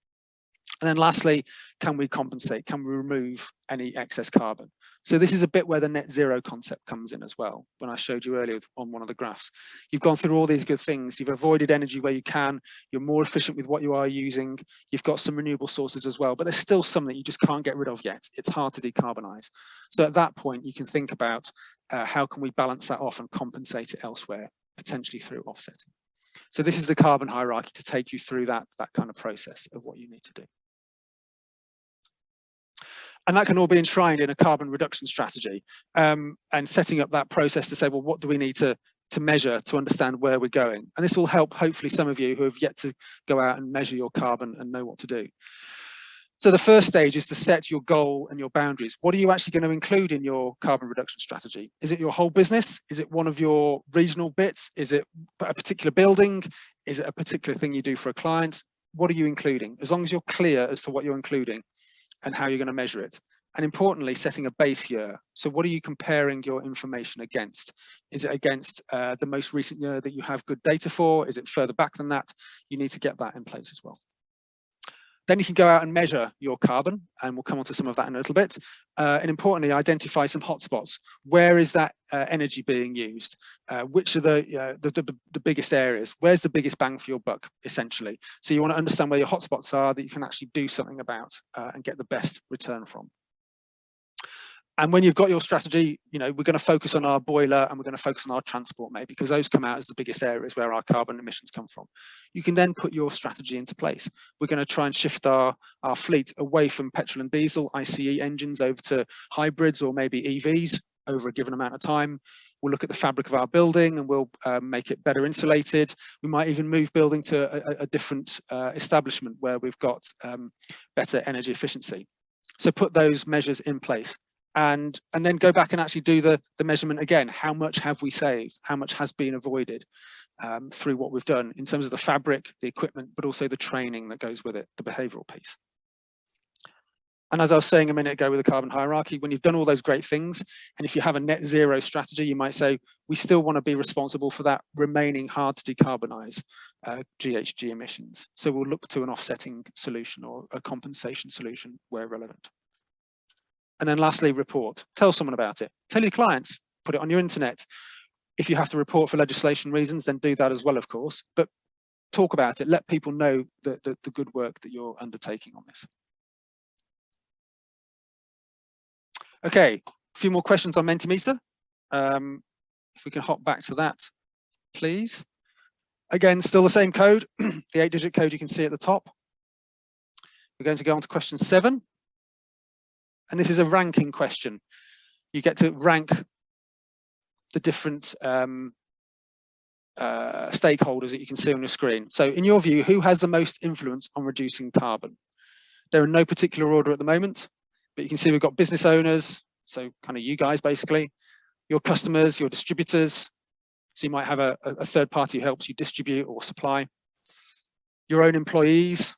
And then lastly, can we compensate? Can we remove any excess carbon? So this is a bit where the net zero concept comes in as well. When I showed you earlier on one of the graphs, you've gone through all these good things. You've avoided energy where you can. You're more efficient with what you are using. You've got some renewable sources as well, but there's still some that you just can't get rid of yet. It's hard to decarbonize. So at that point, you can think about how can we balance that off and compensate it elsewhere, potentially through offsetting. So this is the carbon hierarchy to take you through that kind of process of what you need to do. And that can all be enshrined in a carbon reduction strategy, and setting up that process to say, well, what do we need to measure to understand where we're going? And this will help, hopefully, some of you who have yet to go out and measure your carbon and know what to do. So the first stage is to set your goal and your boundaries. What are you actually going to include in your carbon reduction strategy? Is it your whole business? Is it one of your regional bits? Is it a particular building? Is it a particular thing you do for a client? What are you including? As long as you're clear as to what you're including and how you're going to measure it. And importantly, setting a base year. So what are you comparing your information against? Is it against the most recent year that you have good data for? Is it further back than that? You need to get that in place as well. Then you can go out and measure your carbon, and we'll come on to some of that in a little bit. And importantly, identify some hotspots. Where is that energy being used? Which are the biggest areas? Where's the biggest bang for your buck, essentially? So you want to understand where your hotspots are that you can actually do something about and get the best return from. And when you've got your strategy, you know, we're going to focus on our boiler and we're going to focus on our transport maybe, because those come out as the biggest areas where our carbon emissions come from. You can then put your strategy into place. We're going to try and shift our fleet away from petrol and diesel, ICE engines, over to hybrids or maybe EVs over a given amount of time. We'll look at the fabric of our building and we'll make it better insulated. We might even move building to a different establishment where we've got better energy efficiency. So put those measures in place. And then go back and actually do the measurement again. How much have we saved? How much has been avoided through what we've done in terms of the fabric, the equipment, but also the training that goes with it, the behavioural piece. And as I was saying a minute ago with the carbon hierarchy, when you've done all those great things, and if you have a net zero strategy, you might say, we still want to be responsible for that remaining hard to decarbonise GHG emissions. So we'll look to an offsetting solution or a compensation solution where relevant. And then lastly, report. Tell someone about it. Tell your clients, put it on your internet. If you have to report for legislation reasons, then do that as well, of course. But talk about it. Let people know the good work that you're undertaking on this. Okay, a few more questions on Mentimeter. If we can hop back to that, please. Again, still the same code, the 8-digit code you can see at the top. We're going to go on to question 7. And this is a ranking question. You get to rank the different stakeholders that you can see on your screen. So in your view, who has the most influence on reducing carbon? They're in no particular order at the moment, but you can see we've got business owners, so kind of you guys basically, your customers, your distributors. So you might have a third party who helps you distribute or supply, your own employees,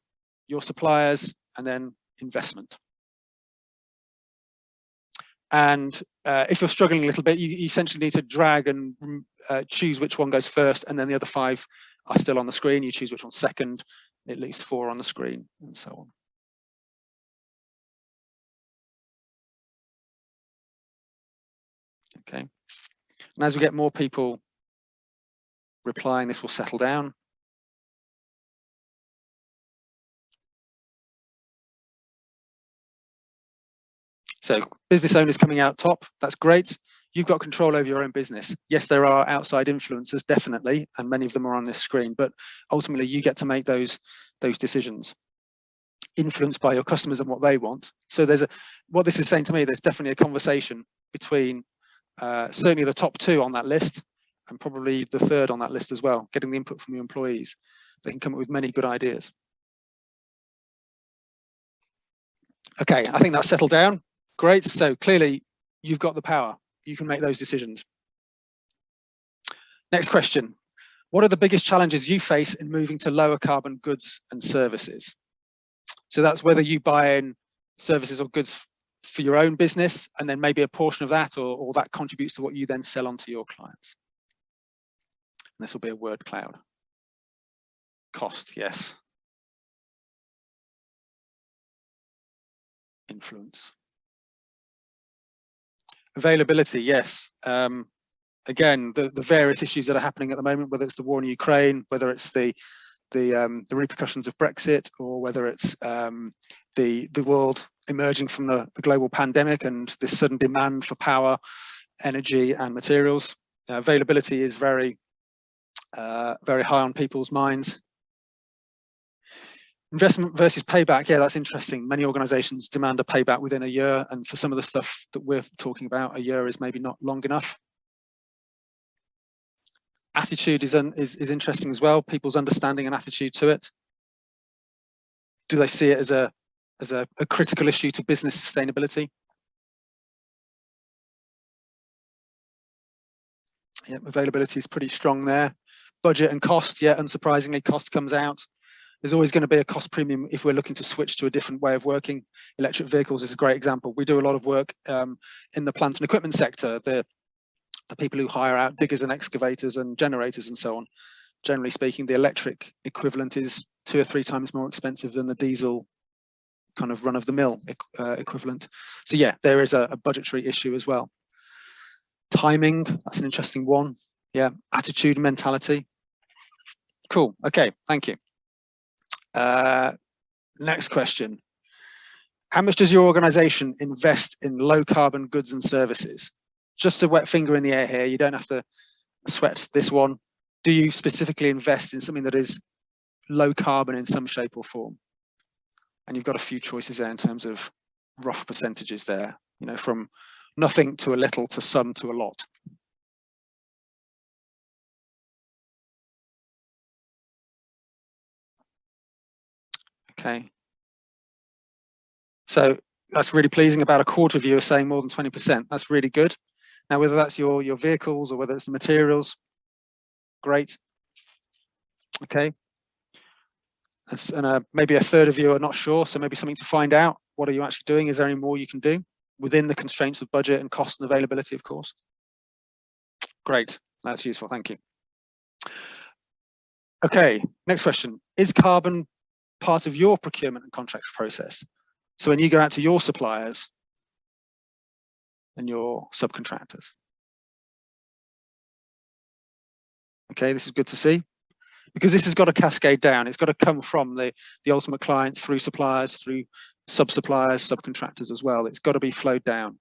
your suppliers, and then investment. And if you're struggling a little bit, you essentially need to drag and choose which one goes first, and then the other 5 are still on the screen. You choose which one's second, it leaves 4 on the screen, and so on. Okay, and as we get more people replying, this will settle down. So business owners coming out top, that's great. You've got control over your own business. Yes, there are outside influencers, definitely, and many of them are on this screen, but ultimately you get to make those decisions, influenced by your customers and what they want. So what this is saying to me, there's definitely a conversation between certainly the top 2 on that list, and probably the 3rd on that list as well, getting the input from your employees. They can come up with many good ideas. Okay, I think that's settled down. Great, so clearly you've got the power. You can make those decisions. Next question. What are the biggest challenges you face in moving to lower carbon goods and services? So that's whether you buy in services or goods for your own business, and then maybe a portion of that or that contributes to what you then sell on to your clients. And this will be a word cloud. Cost, yes. Influence. Availability, yes. Again, the various issues that are happening at the moment, whether it's the war in Ukraine, whether it's the repercussions of Brexit, or whether it's the world emerging from the global pandemic and this sudden demand for power, energy, and materials. Availability is very high on people's minds. Investment versus payback, yeah, that's interesting. Many organizations demand a payback within a year, and for some of the stuff that we're talking about, a year is maybe not long enough. Attitude is interesting as well, people's understanding and attitude to it. Do they see it as a critical issue to business sustainability? Yeah, availability is pretty strong there. Budget and cost, yeah, unsurprisingly, cost comes out. There's always going to be a cost premium if we're looking to switch to a different way of working. Electric vehicles is a great example. We do a lot of work in the plant and equipment sector. The people who hire out diggers and excavators and generators and so on. Generally speaking, the electric equivalent is 2 or 3 times more expensive than the diesel kind of run-of-the-mill equivalent. So yeah, there is a budgetary issue as well. Timing, that's an interesting one. Yeah, attitude and mentality. Cool, okay, thank you. Next question. How much does your organization invest in low carbon goods and services? Just a wet finger in the air here. You don't have to sweat this one. Do you specifically invest in something that is low carbon in some shape or form? And you've got a few choices there in terms of rough percentages there, you know, from nothing to a little to some to a lot. Okay. So that's really pleasing. About a quarter of you are saying more than 20%. That's really good. Now, whether that's your vehicles or whether it's the materials, great. Okay. And maybe a third of you are not sure, so maybe something to find out. What are you actually doing? Is there any more you can do within the constraints of budget and cost and availability, of course? Great, that's useful, thank you. Okay, next question. Is carbon part of your procurement and contracts process? So when you go out to your suppliers and your subcontractors. Okay, this is good to see, because this has got to cascade down. It's got to come from the ultimate client through suppliers, through sub-suppliers, subcontractors as well. It's got to be flowed down.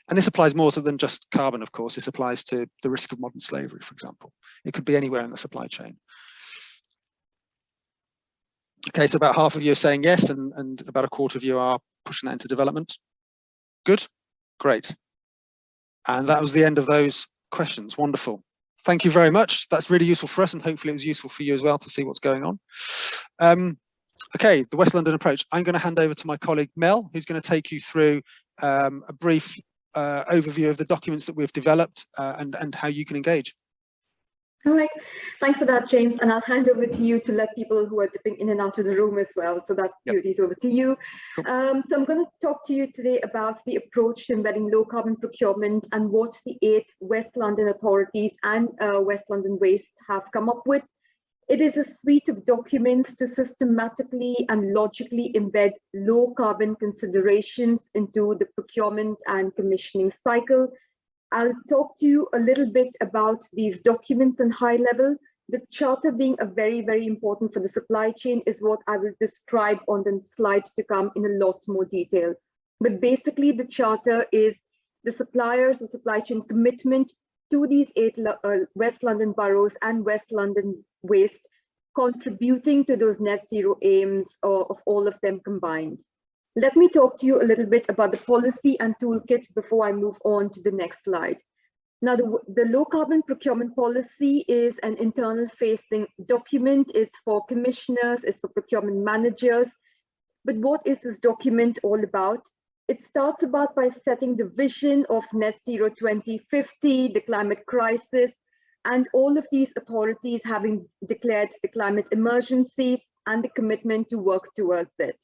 And this applies more to than just carbon, of course. This applies to the risk of modern slavery, for example. It could be anywhere in the supply chain. Okay, so about half of you are saying yes, and about a quarter of you are pushing that into development. Good, great. And that was the end of those questions. Wonderful. Thank you very much. That's really useful for us, and hopefully it was useful for you as well to see what's going on. Okay, the West London approach. I'm going to hand over to my colleague Mel, who's going to take you through a brief overview of the documents that we've developed and how you can engage. All right, thanks for that, James. And I'll hand over to you to let people who are dipping in and out of the room as well. So that duty's over to you. Cool. So I'm going to talk to you today about the approach to embedding low carbon procurement and what the 8 West London authorities and West London Waste have come up with. It is a suite of documents to systematically and logically embed low carbon considerations into the procurement and commissioning cycle. I'll talk to you a little bit about these documents in high level. The charter being a very, very important for the supply chain is what I will describe on the slides to come in a lot more detail. But basically the charter is the suppliers, the supply chain commitment to these 8 West London boroughs and West London Waste, contributing to those net zero aims of all of them combined. Let me talk to you a little bit about the policy and toolkit before I move on to the next slide. Now, the low carbon procurement policy is an internal facing document, is for commissioners, is for procurement managers. But what is this document all about? It starts about by setting the vision of net zero 2050, the climate crisis, and all of these authorities having declared the climate emergency and the commitment to work towards it.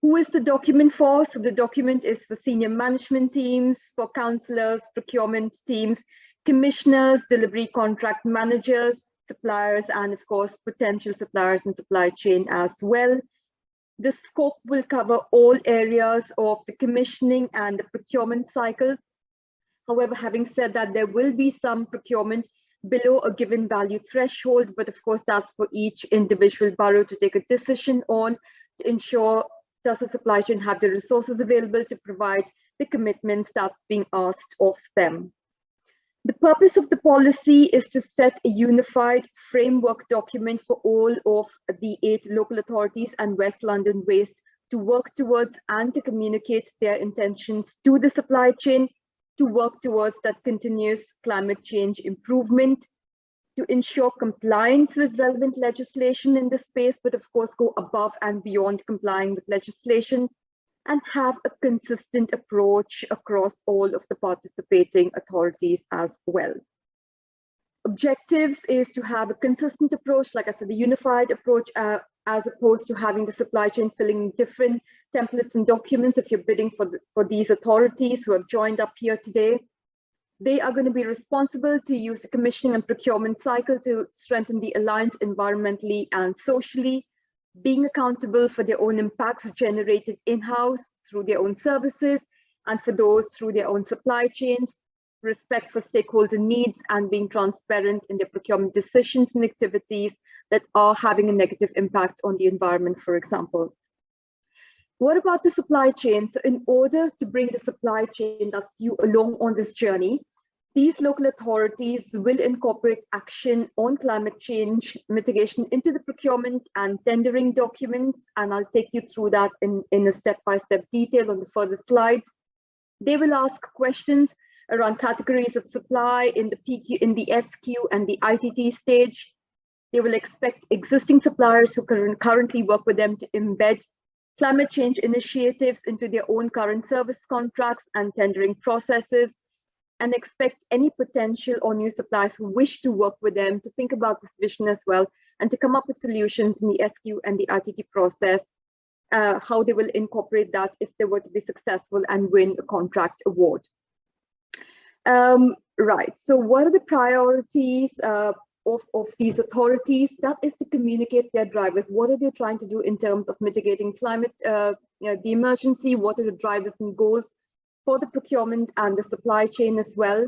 Who is the document for? So the document is for senior management teams, for councillors, procurement teams, commissioners, delivery contract managers, suppliers, and of course, potential suppliers and supply chain as well. The scope will cover all areas of the commissioning and the procurement cycle. However, having said that, there will be some procurement below a given value threshold, but of course, that's for each individual borough to take a decision on to ensure does the supply chain have the resources available to provide the commitments that's being asked of them. The purpose of the policy is to set a unified framework document for all of the 8 local authorities and West London Waste to work towards and to communicate their intentions to the supply chain to work towards that continuous climate change improvement, to ensure compliance with relevant legislation in this space, but of course go above and beyond complying with legislation, and have a consistent approach across all of the participating authorities as well. Objectives is to have a consistent approach, like I said, the unified approach, as opposed to having the supply chain filling different templates and documents. If you're bidding for these authorities who have joined up here today, they are going to be responsible to use the commissioning and procurement cycle to strengthen the alliance environmentally and socially, being accountable for their own impacts generated in-house through their own services and for those through their own supply chains, respect for stakeholder needs, and being transparent in their procurement decisions and activities that are having a negative impact on the environment, for example. What about the supply chain? So in order to bring the supply chain, that's you, along on this journey, these local authorities will incorporate action on climate change mitigation into the procurement and tendering documents, and I'll take you through that in a step-by-step detail on the further slides. They will ask questions around categories of supply in the PQ, in the SQ and the ITT stage. They will expect existing suppliers who currently work with them to embed climate change initiatives into their own current service contracts and tendering processes, and expect any potential or new suppliers who wish to work with them to think about this vision as well, and to come up with solutions in the SQ and the ITT process, how they will incorporate that if they were to be successful and win a contract award. Right, so what are the priorities of these authorities? That is to communicate their drivers. What are they trying to do in terms of mitigating climate, the emergency? What are the drivers and goals for the procurement and the supply chain as well?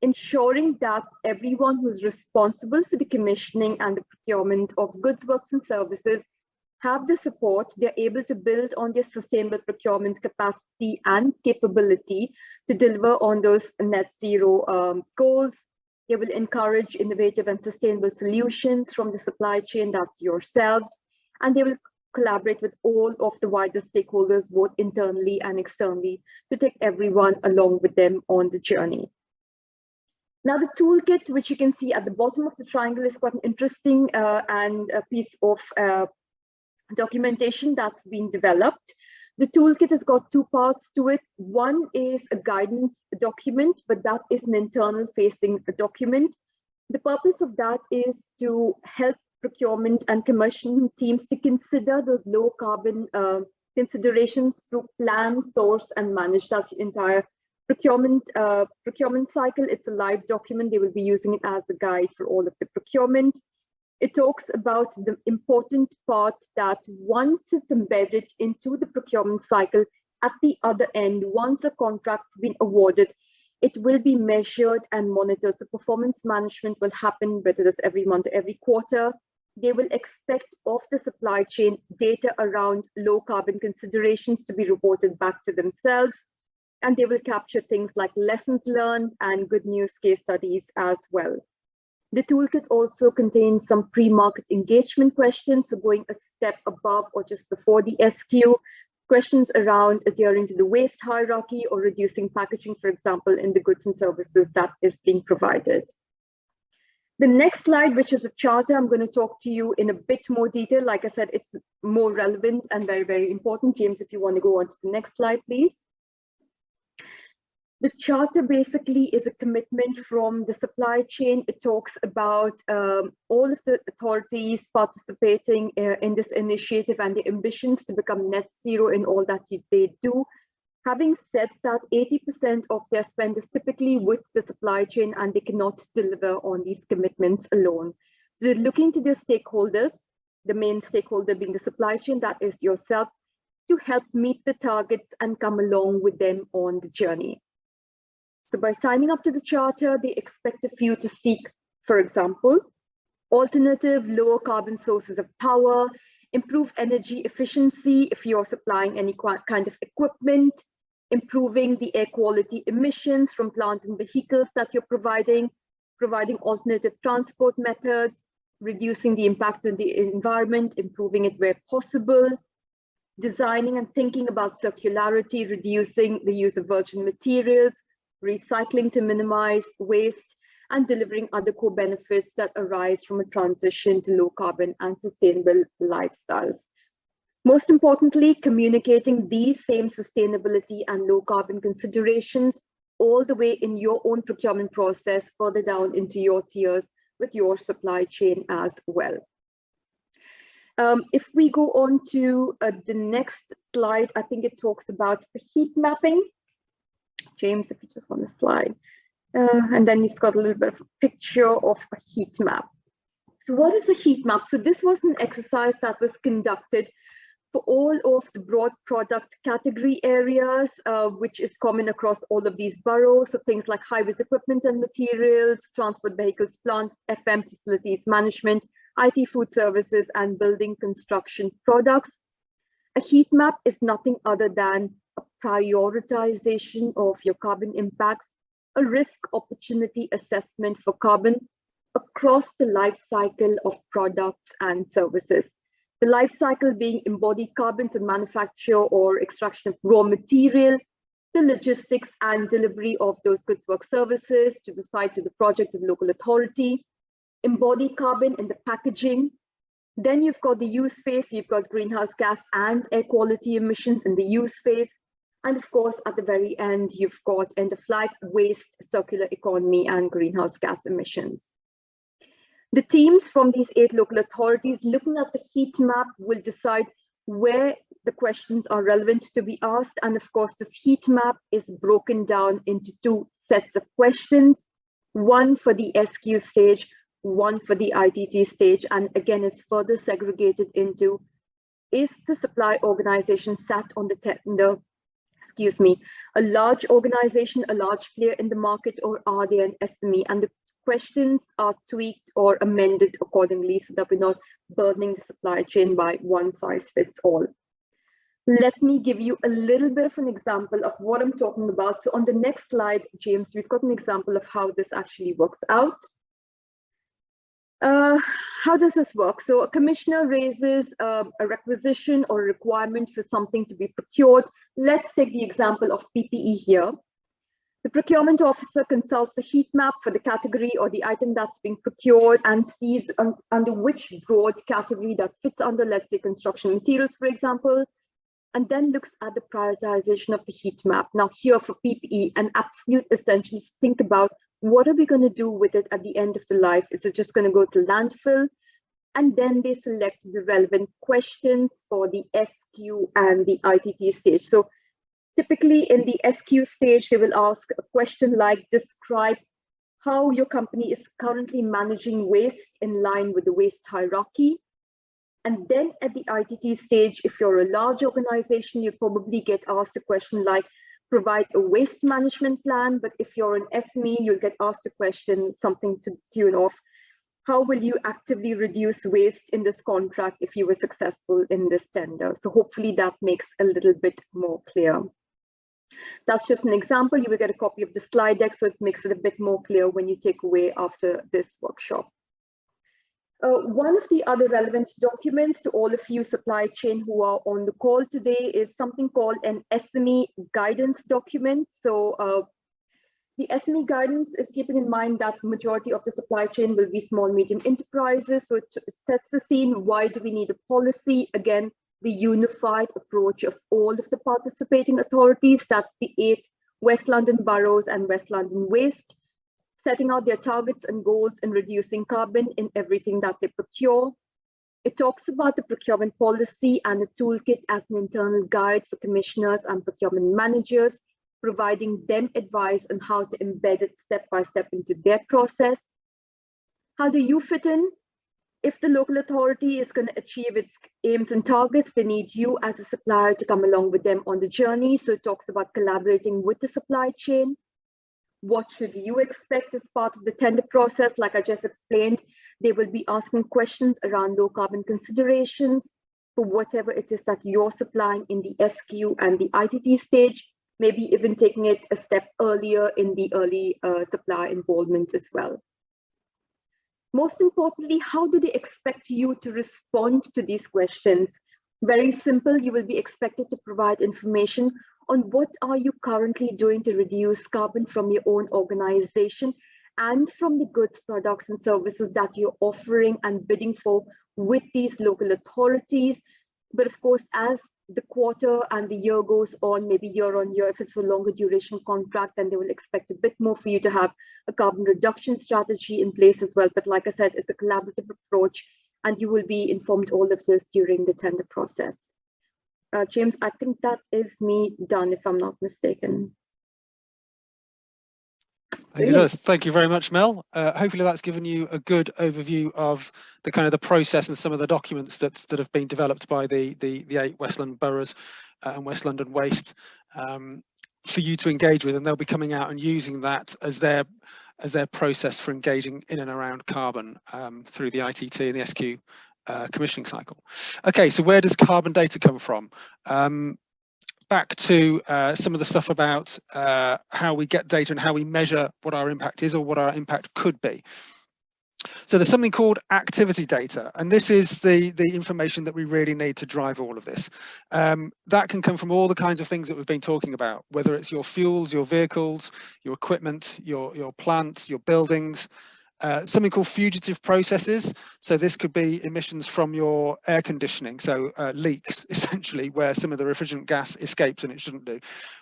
Ensuring that everyone who's responsible for the commissioning and the procurement of goods, works and services have the support. They're able to build on their sustainable procurement capacity and capability to deliver on those net zero goals. They will encourage innovative and sustainable solutions from the supply chain, that's yourselves, and they will collaborate with all of the wider stakeholders, both internally and externally, to take everyone along with them on the journey. Now, the toolkit, which you can see at the bottom of the triangle, is quite an interesting and a piece of documentation that's been developed. The toolkit has got two parts to it. One is a guidance document, but that is an internal facing document. The purpose of that is to help procurement and commercial teams to consider those low carbon considerations through plan, source, and manage. That's the entire procurement cycle. It's a live document. They will be using it as a guide for all of the procurement. It talks about the important part that once it's embedded into the procurement cycle, at the other end, once a contract's been awarded, it will be measured and monitored. So performance management will happen, whether it's every month or every quarter. They will expect of the supply chain data around low carbon considerations to be reported back to themselves. And they will capture things like lessons learned and good news case studies as well. The toolkit also contains some pre-market engagement questions, so going a step above or just before the SQ, questions around adhering to the waste hierarchy or reducing packaging, for example, in the goods and services that is being provided. The next slide, which is a charter, I'm going to talk to you in a bit more detail. Like I said, it's more relevant and very, very important. James, if you want to go on to the next slide, please. The charter basically is a commitment from the supply chain. It talks about all of the authorities participating in this initiative and the ambitions to become net zero in all that they do. Having said that, 80% of their spend is typically with the supply chain and they cannot deliver on these commitments alone. So they're looking to their stakeholders, the main stakeholder being the supply chain, that is yourself, to help meet the targets and come along with them on the journey. So by signing up to the charter, they expect a few to seek, for example, alternative lower carbon sources of power, improve energy efficiency if you're supplying any kind of equipment, improving the air quality emissions from plant and vehicles that you're providing alternative transport methods, reducing the impact on the environment, improving it where possible, designing and thinking about circularity, reducing the use of virgin materials, recycling to minimize waste, and delivering other core benefits that arise from a transition to low carbon and sustainable lifestyles. Most importantly, communicating these same sustainability and low carbon considerations all the way in your own procurement process, further down into your tiers with your supply chain as well. If we go on to the next slide, I think it talks about the heat mapping. James, if you just want to slide. And then you've got a little bit of a picture of a heat map. So what is a heat map? So this was an exercise that was conducted for all of the broad product category areas, which is common across all of these boroughs. So things like high-vis equipment and materials, transport vehicles, plant, FM facilities management, IT food services, and building construction products. A heat map is nothing other than a prioritization of your carbon impacts, a risk opportunity assessment for carbon across the life cycle of products and services. The life cycle being embodied carbon, so manufacture or extraction of raw material, the logistics and delivery of those goods, work, services to the site, to the project, to the local authority, embodied carbon in the packaging. Then you've got the use phase, you've got greenhouse gas and air quality emissions in the use phase. And of course, at the very end, you've got end-of-life waste, circular economy, and greenhouse gas emissions. The teams from these 8 local authorities looking at the heat map will decide where the questions are relevant to be asked. And of course, this heat map is broken down into 2 sets of questions, one for the SQ stage, one for the ITT stage, and again is further segregated into, is the supply organization sat on the tender, a large organization, a large player in the market, or are they an SME? And the questions are tweaked or amended accordingly so that we're not burdening the supply chain by one size fits all. Let me give you a little bit of an example of what I'm talking about. So on the next slide, James, we've got an example of how this actually works out. How does this work? So a commissioner raises a requisition or a requirement for something to be procured. Let's take the example of PPE here. The procurement officer consults a heat map for the category or the item that's being procured and sees under which broad category that fits under, let's say construction materials, for example, and then looks at the prioritization of the heat map. Now here for PPE, an absolute essential is think about what are we going to do with it at the end of the life? Is it just going to go to landfill? And then they select the relevant questions for the SQ and the ITT stage. So typically in the SQ stage, they will ask a question like, describe how your company is currently managing waste in line with the waste hierarchy. And then at the ITT stage, if you're a large organization, you probably get asked a question like, provide a waste management plan. But if you're an SME, you'll get asked a question, something to the tune of, how will you actively reduce waste in this contract if you were successful in this tender? So hopefully that makes a little bit more clear. That's just an example. You will get a copy of the slide deck, so it makes it a bit more clear when you take away after this workshop. One of the other relevant documents to all of you supply chain who are on the call today is something called an Sme Guidance Document. So the Sme Guidance is keeping in mind that the majority of the supply chain will be small, medium enterprises. So it sets the scene. Why do we need a policy? Again, the unified approach of all of the participating authorities. That's the 8 West London boroughs and West London Waste, setting out their targets and goals in reducing carbon in everything that they procure. It talks about the procurement policy and the toolkit as an internal guide for commissioners and procurement managers, providing them advice on how to embed it step by step into their process. How do you fit in? If the local authority is going to achieve its aims and targets, they need you as a supplier to come along with them on the journey. So it talks about collaborating with the supply chain. What should you expect as part of the tender process? Like I just explained, they will be asking questions around low carbon considerations for whatever it is that you're supplying in the SQ and the ITT stage, maybe even taking it a step earlier in the early supplier involvement as well. Most importantly, how do they expect you to respond to these questions? Very simple, you will be expected to provide information on what are you currently doing to reduce carbon from your own organization and from the goods, products, and services that you're offering and bidding for with these local authorities. But of course, as the quarter and the year goes on, maybe year on year, if it's a longer duration contract, then they will expect a bit more for you to have a carbon reduction strategy in place as well. But like I said, it's a collaborative approach, and you will be informed all of this during the tender process. James, I think that is me done, if I'm not mistaken. I think it does. Thank you very much, Mel. Hopefully that's given you a good overview of the kind of the process and some of the documents that have been developed by the 8 West London boroughs and West London Waste for you to engage with, and they'll be coming out and using that as their process for engaging in and around carbon through the ITT and the SQ commissioning cycle. Okay, so where does carbon data come from? Back to some of the stuff about how we get data and how we measure what our impact is or what our impact could be. So there's something called activity data, and this is the information that we really need to drive all of this. That can come from all the kinds of things that we've been talking about, whether it's your fuels, your vehicles, your equipment, your plants, your buildings, something called fugitive processes. So this could be emissions from your air conditioning, so leaks essentially, where some of the refrigerant gas escapes and it shouldn't do.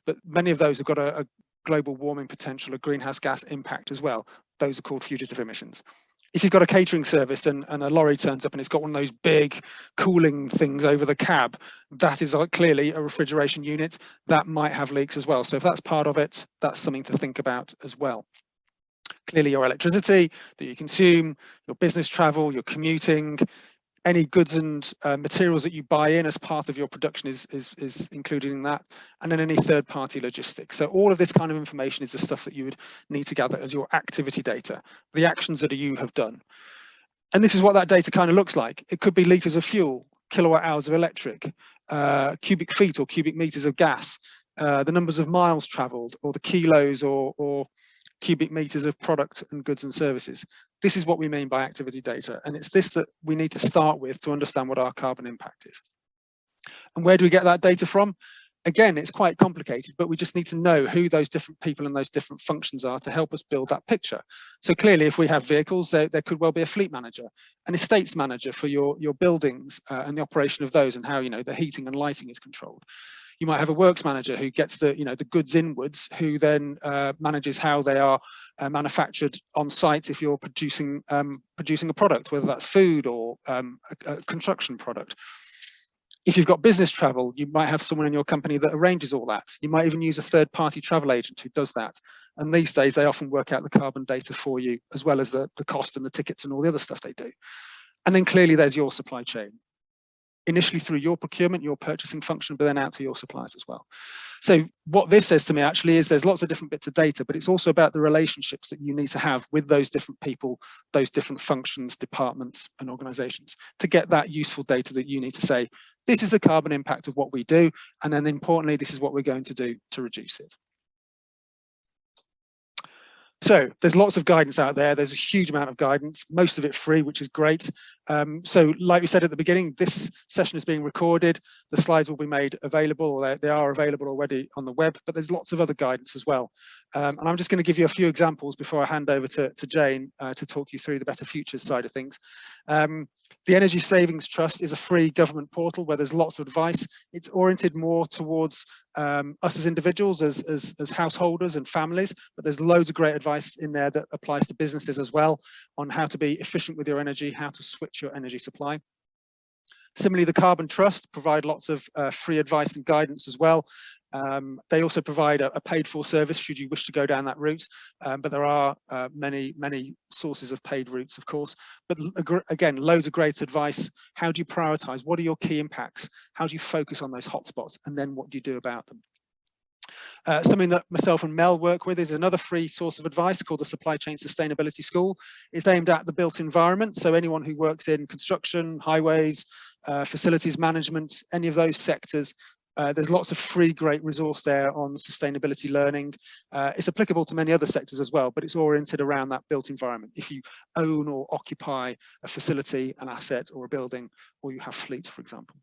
But many of those have got a global warming potential, a greenhouse gas impact as well. Those are called fugitive emissions. If you've got a catering service and a lorry turns up and it's got one of those big cooling things over the cab, that is clearly a refrigeration unit that might have leaks as well. So if that's part of it, that's something to think about as well. Clearly your electricity that you consume, your business travel, your commuting, any goods and materials that you buy in as part of your production is included in that, and then any third-party logistics. So all of this kind of information is the stuff that you would need to gather as your activity data, the actions that you have done. And this is what that data kind of looks like. It could be litres of fuel, kilowatt hours of electric, cubic feet or cubic meters of gas, the numbers of miles travelled, or the kilos or cubic meters of product and goods and services. This is what we mean by activity data, and it's this that we need to start with to understand what our carbon impact is. And where do we get that data from? Again, it's quite complicated, but we just need to know who those different people and those different functions are to help us build that picture. So clearly, if we have vehicles, there could well be a fleet manager, an estates manager for your buildings and the operation of those and how the heating and lighting is controlled. You might have a works manager who gets the goods inwards, who then manages how they are manufactured on site if you're producing a product, whether that's food or a construction product. If you've got business travel, you might have someone in your company that arranges all that. You might even use a third-party travel agent who does that. And these days, they often work out the carbon data for you, as well as the cost and the tickets and all the other stuff they do. And then clearly, there's your supply chain. Initially through your procurement, your purchasing function, but then out to your suppliers as well. So what this says to me actually is there's lots of different bits of data, but it's also about the relationships that you need to have with those different people, those different functions, departments, and organizations to get that useful data that you need to say, this is the carbon impact of what we do, and then importantly, this is what we're going to do to reduce it. So there's lots of guidance out there. There's a huge amount of guidance, most of it free, which is great. So like we said at the beginning, this session is being recorded. The slides will be made available, or they are available already on the web, but there's lots of other guidance as well. And I'm just going to give you a few examples before I hand over to Jane to talk you through the Better Futures side of things. The Energy Savings Trust is a free government portal where there's lots of advice. It's oriented more towards us as individuals, as householders and families, but there's loads of great advice in there that applies to businesses as well on how to be efficient with your energy, how to switch your energy supply. Similarly, the Carbon Trust provide lots of free advice and guidance as well. They also provide a paid-for service should you wish to go down that route, but there are many sources of paid routes, of course. But again, loads of great advice. How do you prioritize? What are your key impacts? How do you focus on those hotspots? And then what do you do about them? Something that myself and Mel work with is another free source of advice called the Supply Chain Sustainability School. It's aimed at the built environment, so anyone who works in construction, highways, facilities management, any of those sectors. There's lots of free great resource there on sustainability learning. It's applicable to many other sectors as well, but it's oriented around that built environment. If you own or occupy a facility, an asset or a building, or you have fleet, for example.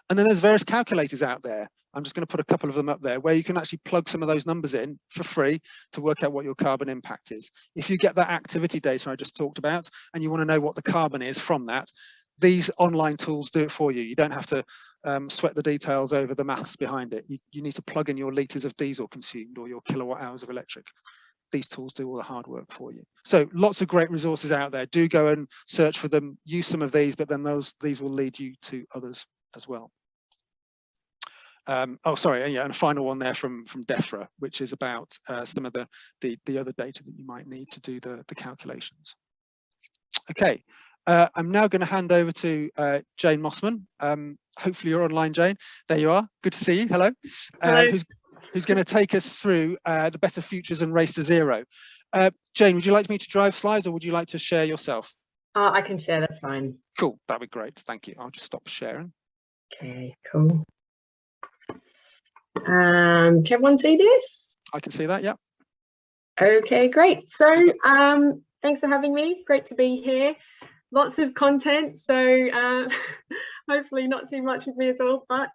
And then there's various calculators out there. I'm just going to put a couple of them up there where you can actually plug some of those numbers in for free to work out what your carbon impact is. If you get that activity data I just talked about and you want to know what the carbon is from that, these online tools do it for you. You don't have to sweat the details over the maths behind it. You need to plug in your litres of diesel consumed or your kilowatt hours of electric. These tools do all the hard work for you. So lots of great resources out there. Do go and search for them, use some of these, but then these will lead you to others as well. Oh, sorry, yeah, and a final one there from DEFRA, which is about some of the other data that you might need to do the calculations. Okay, I'm now going to hand over to Jane Mossman. Hopefully you're online, Jane. There you are. Good to see you. Hello. Hello. Who's going to take us through the Better Futures and Race to Zero. Jane, would you like me to drive slides or would you like to share yourself? I can share, that's fine. Cool, that'd be great. Thank you. I'll just stop sharing. Okay, cool. Can everyone see this? I can see that, yeah. Okay, great. So thanks for having me. Great to be here. Lots of content, so hopefully not too much with me at all, but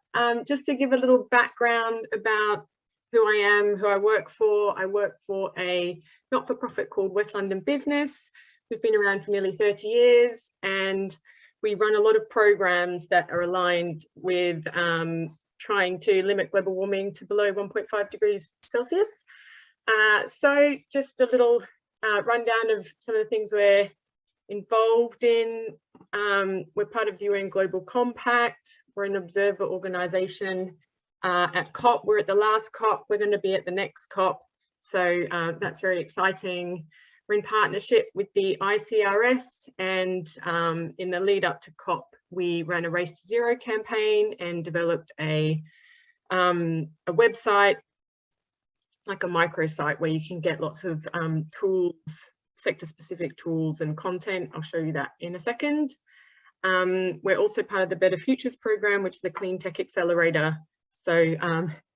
just to give a little background about who I am, who I work for a not-for-profit called West London Business. We've been around for nearly 30 years, and we run a lot of programs that are aligned with trying to limit global warming to below 1.5 degrees Celsius. So just a little rundown of some of the things we're involved in. We're part of the UN Global Compact. We're an observer organisation at COP. We're at the last COP. We're going to be at the next COP. So that's very exciting. We're in partnership with the ICRS, and in the lead up to COP, we ran a Race to Zero campaign and developed a website, like a microsite, where you can get lots of tools, sector-specific tools and content. I'll show you that in a second. We're also part of the Better Futures program, which is a clean tech accelerator. So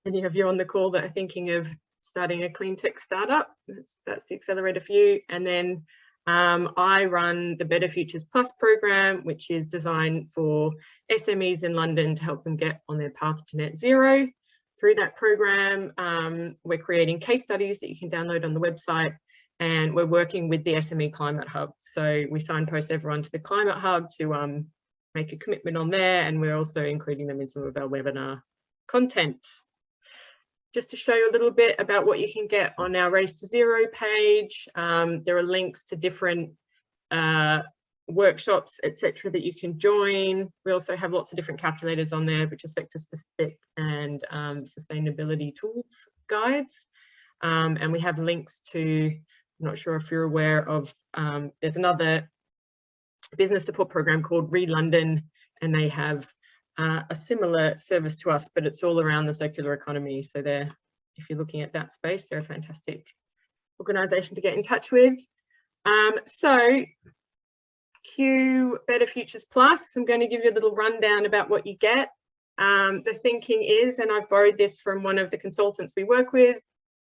any of you on the call that are thinking of starting a clean tech startup, that's the accelerator for you. And then I run the Better Futures Plus program, which is designed for SMEs in London to help them get on their path to net zero. Through that program, we're creating case studies that you can download on the website, and we're working with the SME Climate Hub. So we signpost everyone to the Climate Hub to make a commitment on there, and we're also including them in some of our webinar content. Just to show you a little bit about what you can get on our Race to Zero page, there are links to different workshops, etc., that you can join. We also have lots of different calculators on there, which are sector specific and sustainability tools guides. And we have links to, I'm not sure if you're aware of, there's another business support program called Read London, and they have a similar service to us, but it's all around the circular economy. So they're, if you're looking at that space, they're a fantastic organisation to get in touch with. So Q Better Futures Plus, I'm going to give you a little rundown about what you get. The thinking is, and I've borrowed this from one of the consultants we work with,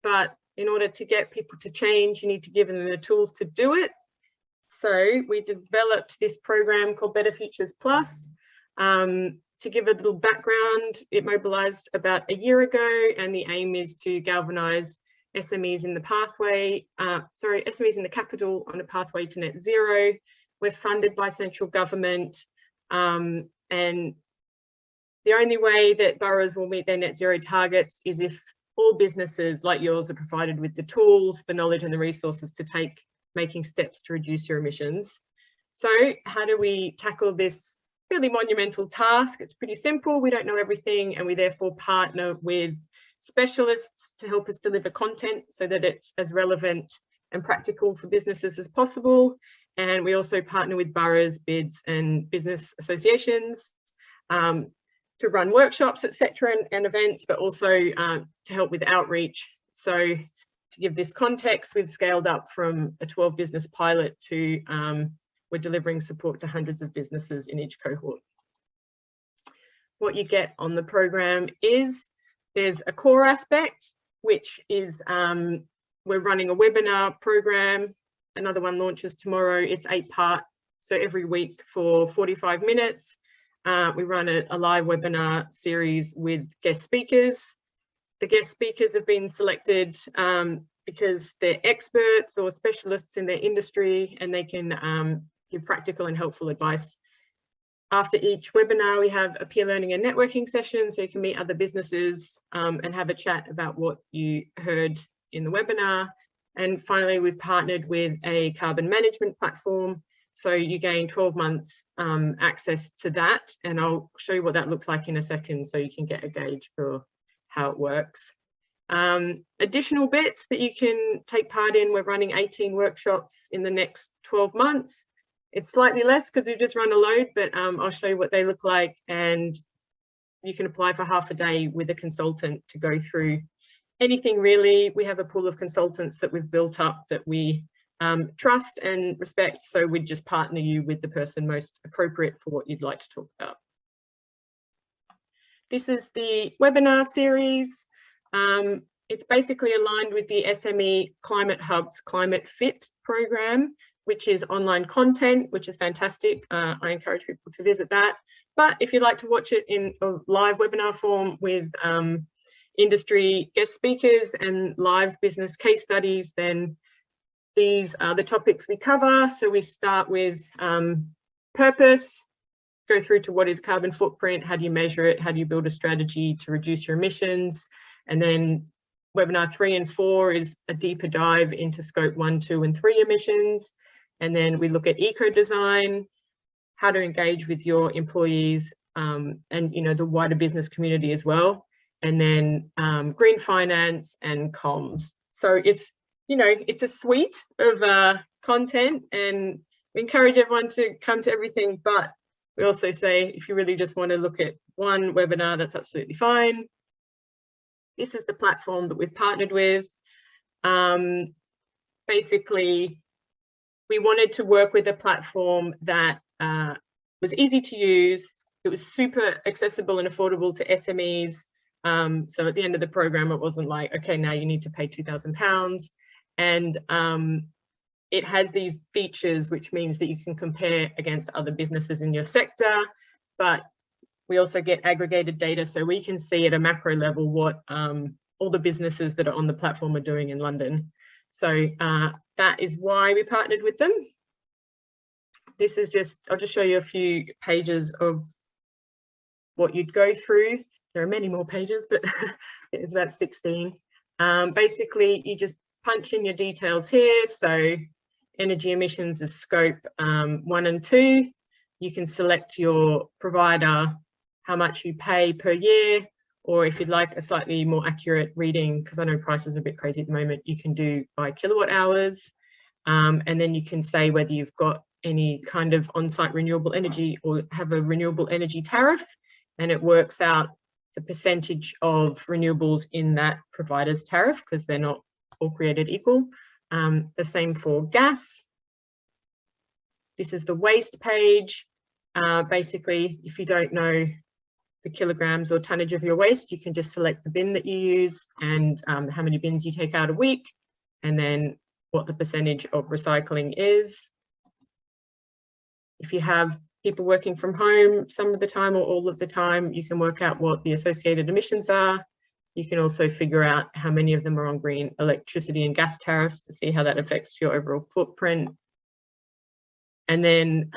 but in order to get people to change, you need to give them the tools to do it. So we developed this program called Better Futures Plus. To give a little background, it mobilised about a year ago, and the aim is to galvanise SMEs in the pathway, SMEs in the capital on a pathway to net zero. We're funded by central government, and the only way that boroughs will meet their net zero targets is if all businesses like yours are provided with the tools, the knowledge and the resources to take making steps to reduce your emissions. So how do we tackle this really monumental task? It's pretty simple. We don't know everything, and we therefore partner with specialists to help us deliver content so that it's as relevant and practical for businesses as possible. And we also partner with boroughs, bids and business associations to run workshops, etc., and events, but also to help with outreach. So to give this context, we've scaled up from a 12 business pilot to we're delivering support to hundreds of businesses in each cohort. What you get on the program is there's a core aspect, which is we're running a webinar program. Another one launches tomorrow. It's 8-part, so every week for 45 minutes. We run a live webinar series with guest speakers. The guest speakers have been selected because they're experts or specialists in their industry, and they can give practical and helpful advice. After each webinar, we have a peer learning and networking session, so you can meet other businesses and have a chat about what you heard in the webinar. And finally, we've partnered with a carbon management platform, so you gain 12 months access to that, and I'll show you what that looks like in a second so you can get a gauge for how it works. Additional bits that you can take part in, we're running 18 workshops in the next 12 months. It's slightly less because we've just run a load, but I'll show you what they look like, and you can apply for half a day with a consultant to go through anything really. We have a pool of consultants that we've built up that we trust and respect. So we'd just partner you with the person most appropriate for what you'd like to talk about. This is the webinar series. It's basically aligned with the SME Climate Hub's Climate Fit program, which is online content, which is fantastic. I encourage people to visit that. But if you'd like to watch it in a live webinar form with industry guest speakers and live business case studies, then these are the topics we cover. So we start with purpose, go through to what is carbon footprint, how do you measure it, how do you build a strategy to reduce your emissions, and then webinar 3 and 4 is a deeper dive into scope 1, 2 and 3 emissions. And then we look at eco-design, how to engage with your employees and the wider business community as well. And then green finance and comms. So it's a suite of content, and we encourage everyone to come to everything, but we also say if you really just want to look at one webinar, that's absolutely fine. This is the platform that we've partnered with. Basically, we wanted to work with a platform that was easy to use. It was super accessible and affordable to SMEs. So at the end of the program, it wasn't like, okay, now you need to pay £2,000. And it has these features, which means that you can compare against other businesses in your sector, but we also get aggregated data, so we can see at a macro level what all the businesses that are on the platform are doing in London. So that is why we partnered with them. This is I'll just show you a few pages of what you'd go through. There are many more pages, but it's about 16. Basically, you just punch in your details here. So energy emissions is scope 1 and 2. You can select your provider, how much you pay per year, or if you'd like a slightly more accurate reading, because I know prices are a bit crazy at the moment, you can do by kilowatt hours. And then you can say whether you've got any kind of on-site renewable energy or have a renewable energy tariff, and it works out the percentage of renewables in that provider's tariff, because they're not all created equal. The same for gas. This is the waste page. Basically, if you don't know the kilograms or tonnage of your waste, you can just select the bin that you use and how many bins you take out a week, and then what the percentage of recycling is. If you have people working from home some of the time or all of the time, you can work out what the associated emissions are. You can also figure out how many of them are on green electricity and gas tariffs to see how that affects your overall footprint. And then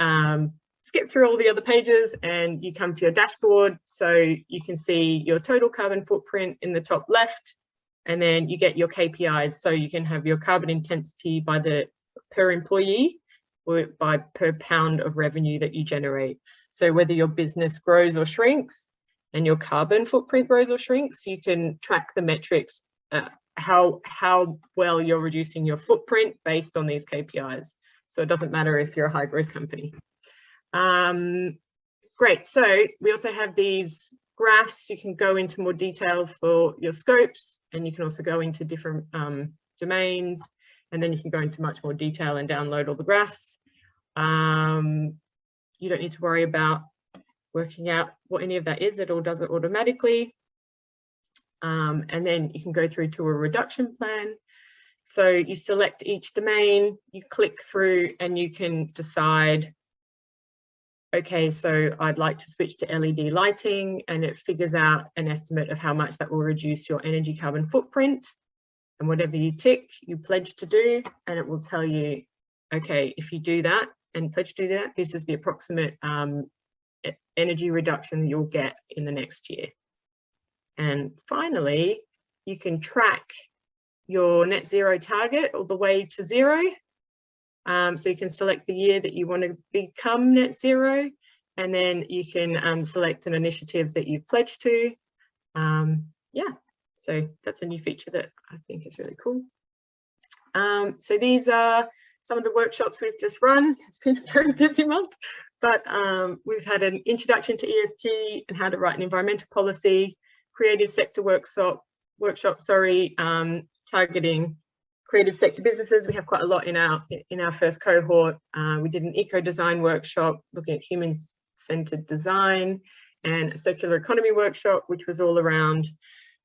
skip through all the other pages and you come to your dashboard. So you can see your total carbon footprint in the top left, and then you get your KPIs. So you can have your carbon intensity by per employee or by per pound of revenue that you generate. So whether your business grows or shrinks and your carbon footprint grows or shrinks, you can track the metrics, how well you're reducing your footprint based on these KPIs. So it doesn't matter if you're a high growth company. Great, so we also have these graphs. You can go into more detail for your scopes, and you can also go into different domains, and then you can go into much more detail and download all the graphs. You don't need to worry about working out what any of that is. It all does it automatically. And then you can go through to a reduction plan. So you select each domain, you click through, and you can decide, okay, so I'd like to switch to LED lighting, and it figures out an estimate of how much that will reduce your energy carbon footprint. And whatever you tick, you pledge to do, and it will tell you, okay, if you do that and pledge to do that, this is the approximate energy reduction you'll get in the next year. And finally, you can track your net zero target all the way to zero. So you can select the year that you want to become net zero, and then you can select an initiative that you've pledged to. Yeah, so that's a new feature that I think is really cool. So these are some of the workshops we've just run. It's been a very busy month, but we've had an introduction to ESG and how to write an environmental policy, creative sector workshop, targeting creative sector businesses. We have quite a lot in our first cohort. We did an eco-design workshop looking at human-centered design, and a circular economy workshop, which was all around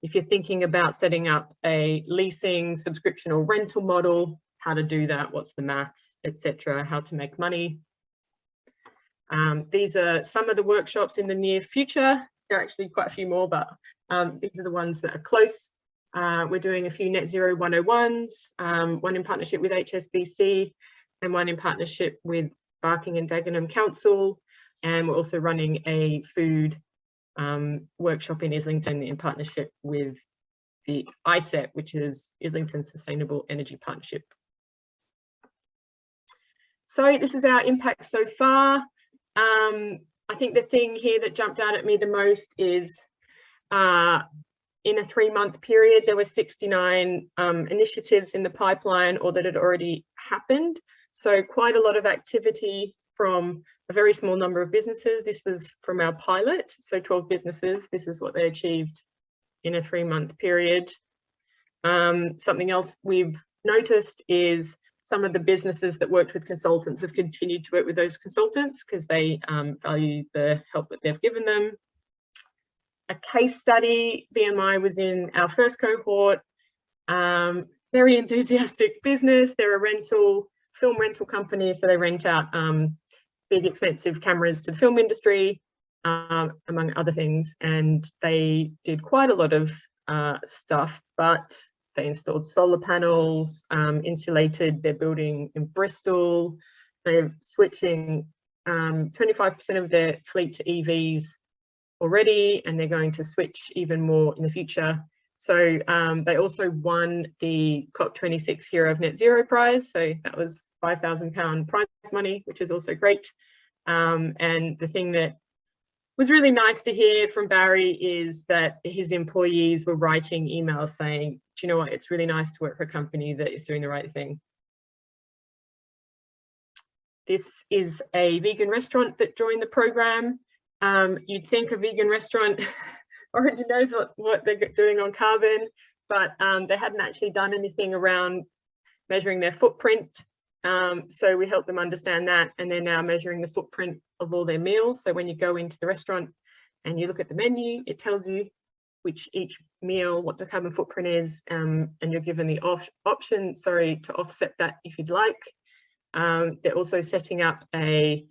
if you're thinking about setting up a leasing, subscription or rental model, how to do that, what's the maths, etc., how to make money. These are some of the workshops in the near future. There are actually quite a few more, but these are the ones that are close. We're doing a few Net Zero 101s, one in partnership with HSBC and one in partnership with Barking and Dagenham Council. And we're also running a food workshop in Islington in partnership with the ISEP, which is Islington Sustainable Energy Partnership. So this is our impact so far. I think the thing here that jumped out at me the most is in a 3-month period, there were 69 initiatives in the pipeline or that had already happened. So quite a lot of activity from a very small number of businesses. This was from our pilot, so 12 businesses. This is what they achieved in a 3-month period. Something else we've noticed is some of the businesses that worked with consultants have continued to work with those consultants because they value the help that they've given them. A case study, VMI was in our first cohort, very enthusiastic business. They're a film rental company, so they rent out big expensive cameras to the film industry, among other things, and they did quite a lot of stuff, but they installed solar panels, insulated their building in Bristol. They're switching 25% of their fleet to EVs already, and they're going to switch even more in the future. So they also won the COP26 Hero of Net Zero prize. So that was £5,000 prize money, which is also great. And the thing that was really nice to hear from Barry is that his employees were writing emails saying, do you know what, it's really nice to work for a company that is doing the right thing. This is a vegan restaurant that joined the program. You'd think a vegan restaurant already knows what they're doing on carbon, but they hadn't actually done anything around measuring their footprint. So we helped them understand that, and they're now measuring the footprint of all their meals. So when you go into the restaurant and you look at the menu, it tells you each meal, what the carbon footprint is, and you're given the option, to offset that if you'd like. They're also setting up a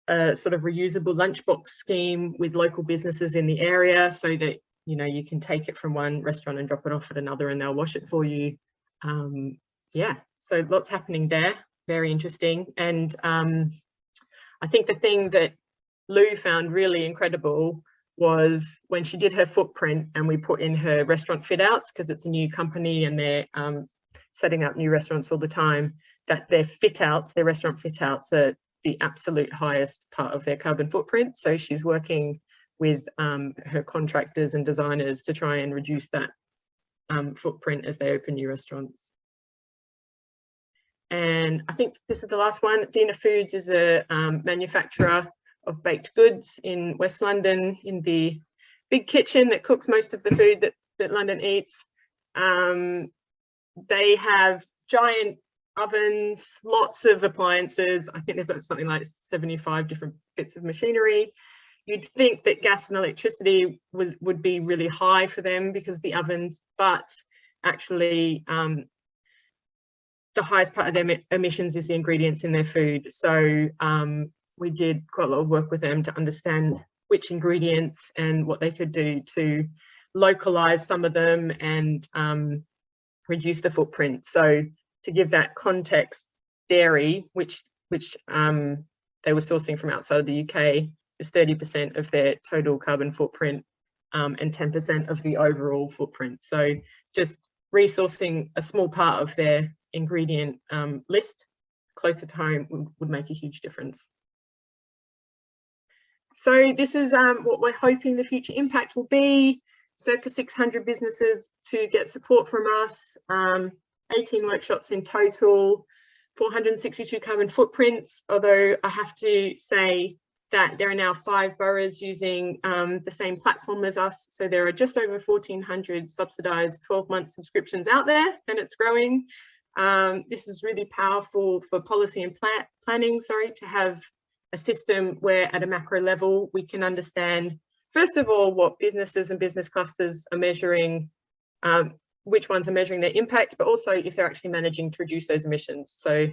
sort of reusable lunchbox scheme with local businesses in the area, so that you can take it from one restaurant and drop it off at another, and they'll wash it for you. Yeah, so lots happening there. Very interesting. And I think the thing that Lou found really incredible was when she did her footprint and we put in her restaurant fit outs, because it's a new company and they're setting up new restaurants all the time, that their fit outs, their restaurant fit outs, are the absolute highest part of their carbon footprint. So she's working with her contractors and designers to try and reduce that footprint as they open new restaurants. And I think this is the last one. Dina Foods is a manufacturer of baked goods in West London, in the big kitchen that cooks most of the food that London eats. They have giant ovens, lots of appliances. I think they've got something like 75 different bits of machinery. You'd think that gas and electricity would be really high for them because of the ovens, but actually the highest part of their emissions is the ingredients in their food. So we did quite a lot of work with them to understand which ingredients and what they could do to localize some of them and reduce the footprint. So to give that context, dairy, which they were sourcing from outside of the UK, is 30% of their total carbon footprint and 10% of the overall footprint. So just resourcing a small part of their ingredient list closer to home would make a huge difference. So this is what we're hoping the future impact will be. Circa 600 businesses to get support from us, 18 workshops in total, 462 carbon footprints, although I have to say that there are now 5 boroughs using the same platform as us. So there are just over 1,400 subsidised 12-month subscriptions out there, and it's growing. This is really powerful for policy and planning, to have a system where at a macro level we can understand, first of all, what businesses and business clusters are measuring, which ones are measuring their impact, but also if they're actually managing to reduce those emissions. So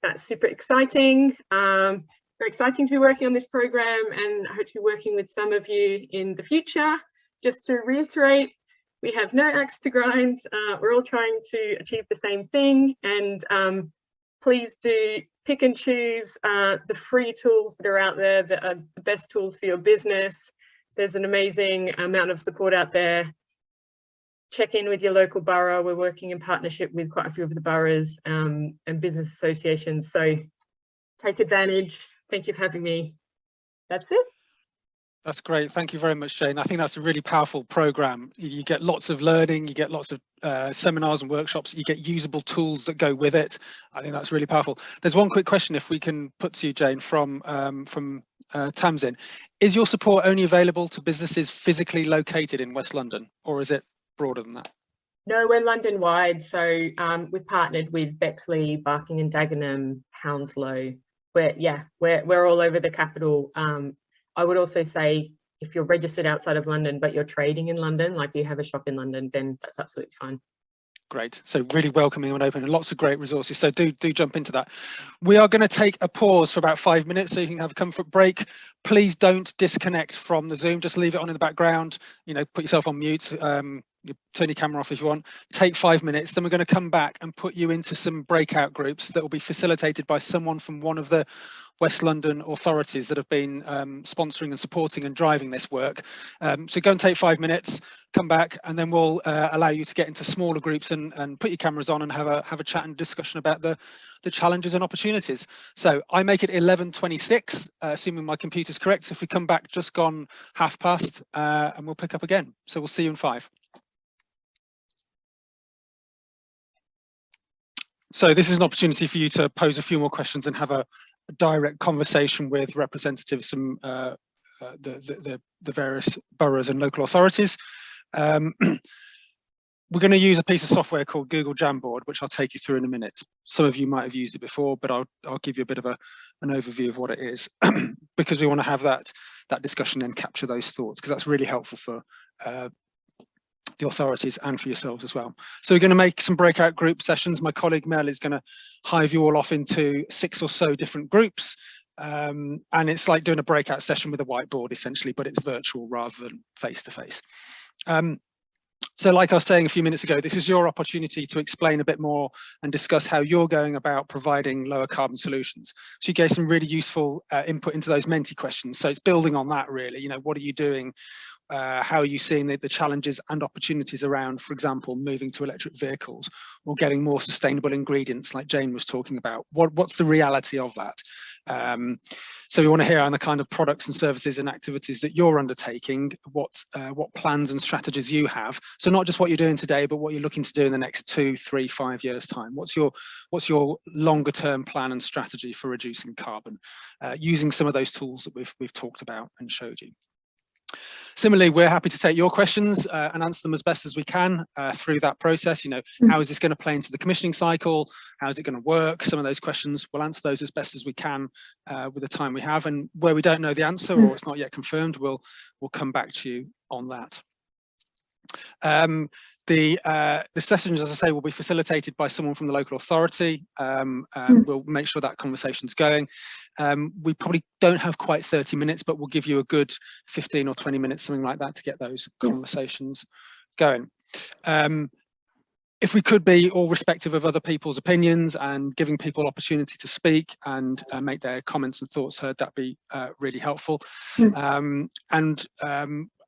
that's super exciting. Very exciting to be working on this program, and I hope to be working with some of you in the future. Just to reiterate, we have no axe to grind. We're all trying to achieve the same thing, and please do pick and choose the free tools that are out there that are the best tools for your business. There's an amazing amount of support out there. Check in with your local borough. We're working in partnership with quite a few of the boroughs and business associations, so take advantage. Thank you for having me. That's it. That's great. Thank you very much, Jane. I think that's a really powerful program. You get lots of learning, you get lots of seminars and workshops, you get usable tools that go with it. I think that's really powerful. There's one quick question, if we can put to you, Jane, from Tamsin. Is your support only available to businesses physically located in West London, or is it broader than that? No, we're London-wide. So we've partnered with Bexley, Barking and Dagenham, Hounslow. We're all over the capital. I would also say if you're registered outside of London, but you're trading in London, like you have a shop in London, then that's absolutely fine. Great. So really welcoming and open, and lots of great resources. So do jump into that. We are going to take a pause for about 5 minutes so you can have a comfort break. Please don't disconnect from the Zoom. Just leave it on in the background. You know, put yourself on mute. Turn your camera off if you want. Take 5 minutes. Then we're going to come back and put you into some breakout groups that will be facilitated by someone from one of the West London authorities that have been sponsoring and supporting and driving this work. So go and take 5 minutes, come back, and then we'll allow you to get into smaller groups and put your cameras on and have a chat and discussion about the challenges and opportunities. So I make it 11:26, assuming my computer's correct. So if we come back just gone past, and we'll pick up again. So we'll see you in 5. So this is an opportunity for you to pose a few more questions and have a direct conversation with representatives from the various boroughs and local authorities. We're going to use a piece of software called Google Jamboard, which I'll take you through in a minute. Some of you might have used it before, but I'll give you a bit of an overview of what it is, because we want to have that discussion and capture those thoughts, because that's really helpful for the authorities and for yourselves as well. So we're going to make some breakout group sessions. My colleague Mel is going to hive you all off into 6 or so different groups, and it's like doing a breakout session with a whiteboard essentially, but it's virtual rather than face-to-face. So like I was saying a few minutes ago, this is your opportunity to explain a bit more and discuss how you're going about providing lower carbon solutions. So you gave some really useful input into those Menti questions. So it's building on that really, you know, what are you doing? How are you seeing the challenges and opportunities around, for example, moving to electric vehicles or getting more sustainable ingredients like Jane was talking about? What's the reality of that? So we want to hear on the kind of products and services and activities that you're undertaking, what plans and strategies you have. So not just what you're doing today, but what you're looking to do in the next 2, 3, 5 years time. What's your longer term plan and strategy for reducing carbon, using some of those tools that we've talked about and showed you. Similarly, we're happy to take your questions and answer them as best as we can through that process. You know, how is this going to play into the commissioning cycle? How is it going to work? Some of those questions, we'll answer those as best as we can with the time we have. And where we don't know the answer or it's not yet confirmed, we'll come back to you on that. The sessions, as I say, will be facilitated by someone from the local authority. We'll make sure that conversation's going. We probably don't have quite 30 minutes, but we'll give you a good 15 or 20 minutes, something like that, to get those conversations going. If we could be all respectful of other people's opinions and giving people opportunity to speak and make their comments and thoughts heard, that'd be really helpful.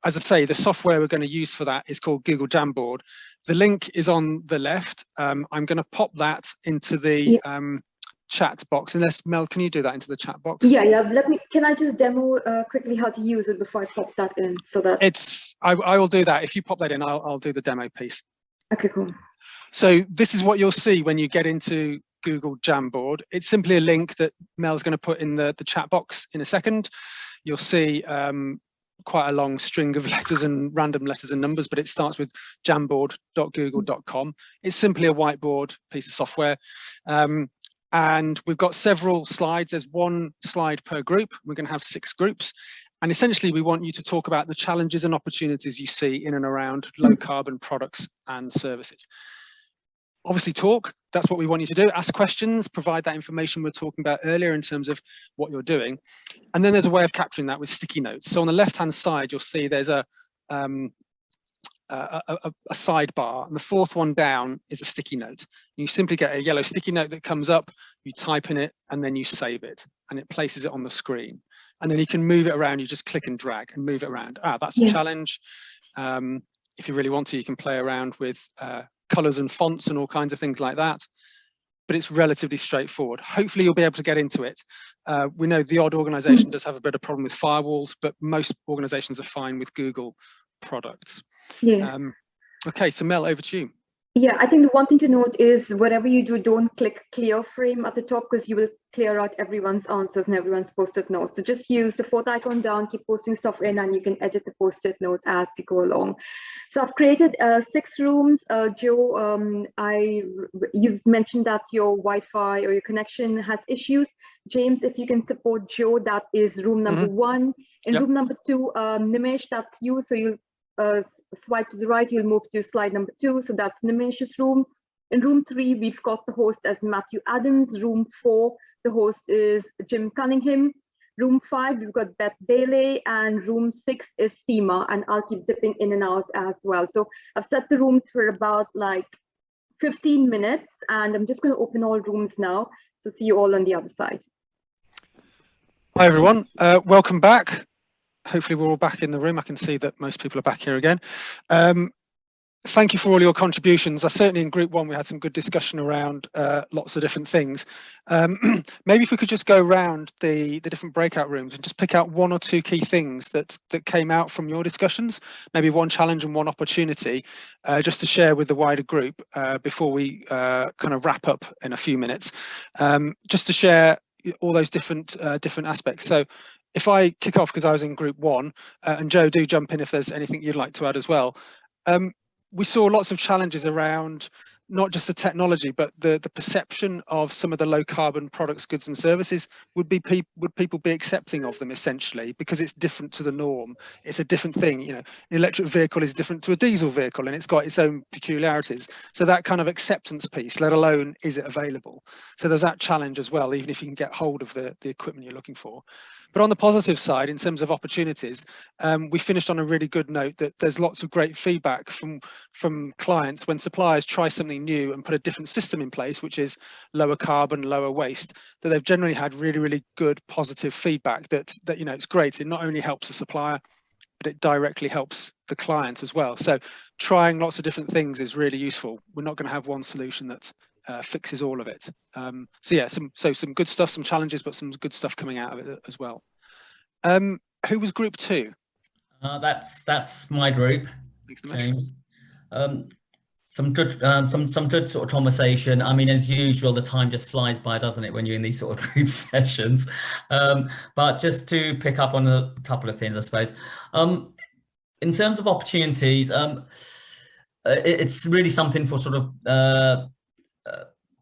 As I say, the software we're going to use for that is called Google Jamboard. The link is on the left. I'm going to pop that into the chat box. Unless Mel, can you do that into the chat box? Yeah. Can I just demo quickly how to use it before I pop that in, so that I will do that. If you pop that in, I'll do the demo piece. Okay, cool. So this is what you'll see when you get into Google Jamboard. It's simply a link that Mel's going to put in the chat box in a second. You'll see quite a long string of letters and random letters and numbers, but it starts with jamboard.google.com. It's simply a whiteboard piece of software. And we've got several slides. There's one slide per group. We're going to have 6 groups. And essentially, we want you to talk about the challenges and opportunities you see in and around low carbon products and services. Obviously talk, that's what we want you to do. Ask questions, provide that information we were talking about earlier in terms of what you're doing. And then there's a way of capturing that with sticky notes. So on the left-hand side, you'll see there's a sidebar, and the 4th one down is a sticky note. You simply get a yellow sticky note that comes up, you type in it, and then you save it, and it places it on the screen. And then you can move it around, you just click and drag and move it around. That's a challenge. If you really want to, you can play around with colors and fonts and all kinds of things like that, but it's relatively straightforward. Hopefully you'll be able to get into it. We know the odd organization does have a bit of problem with firewalls, but most organizations are fine with Google products. Okay, so Mel, over to you. Yeah, I think the one thing to note is whatever you do, don't click clear frame at the top, because you will clear out everyone's answers and everyone's post-it notes. So just use the 4th icon down, keep posting stuff in, and you can edit the post-it note as we go along. So I've created 6 rooms. Joe, you've mentioned that your Wi-Fi or your connection has issues. James, if you can support Joe, that is room number 1. In room number 2, Nimesh, that's you. So you'll swipe to the right, you'll move to slide number 2. So that's Nimesh's room. In room 3, we've got the host as Matthew Adams. Room 4, the host is Jim Cunningham. Room 5, we've got Beth Bailey, and room 6 is Seema, and I'll keep dipping in and out as well. So I've set the rooms for about like 15 minutes, and I'm just going to open all rooms now. So see you all on the other side. Hi everyone, welcome back. Hopefully we're all back in the room. I can see that most people are back here again. Thank you for all your contributions. Certainly in group 1, we had some good discussion around lots of different things. Maybe if we could just go around the different breakout rooms and just pick out 1 or 2 key things that came out from your discussions, maybe 1 challenge and 1 opportunity, just to share with the wider group before we kind of wrap up in a few minutes, just to share all those different aspects. So if I kick off, because I was in group 1, and Joe, do jump in if there's anything you'd like to add as well. We saw lots of challenges around not just the technology, but the perception of some of the low carbon products, goods and services. Would people be accepting of them, essentially, because it's different to the norm? It's a different thing. You know, an electric vehicle is different to a diesel vehicle, and it's got its own peculiarities. So that kind of acceptance piece, let alone is it available? So there's that challenge as well, even if you can get hold of the equipment you're looking for. But on the positive side, in terms of opportunities, we finished on a really good note that there's lots of great feedback from clients when suppliers try something new and put a different system in place, which is lower carbon, lower waste, that they've generally had really, really good positive feedback that you know, it's great. It not only helps the supplier, but it directly helps the client as well. So trying lots of different things is really useful. We're not going to have one solution that fixes all of it. So yeah, some good stuff, some challenges, but some good stuff coming out of it as well. Who was group 2? That's my group. Thanks, some good sort of conversation. I mean, as usual, the time just flies by, doesn't it, when you're in these sort of group sessions? But just to pick up on a couple of things, I suppose. In terms of opportunities, it's really something for sort of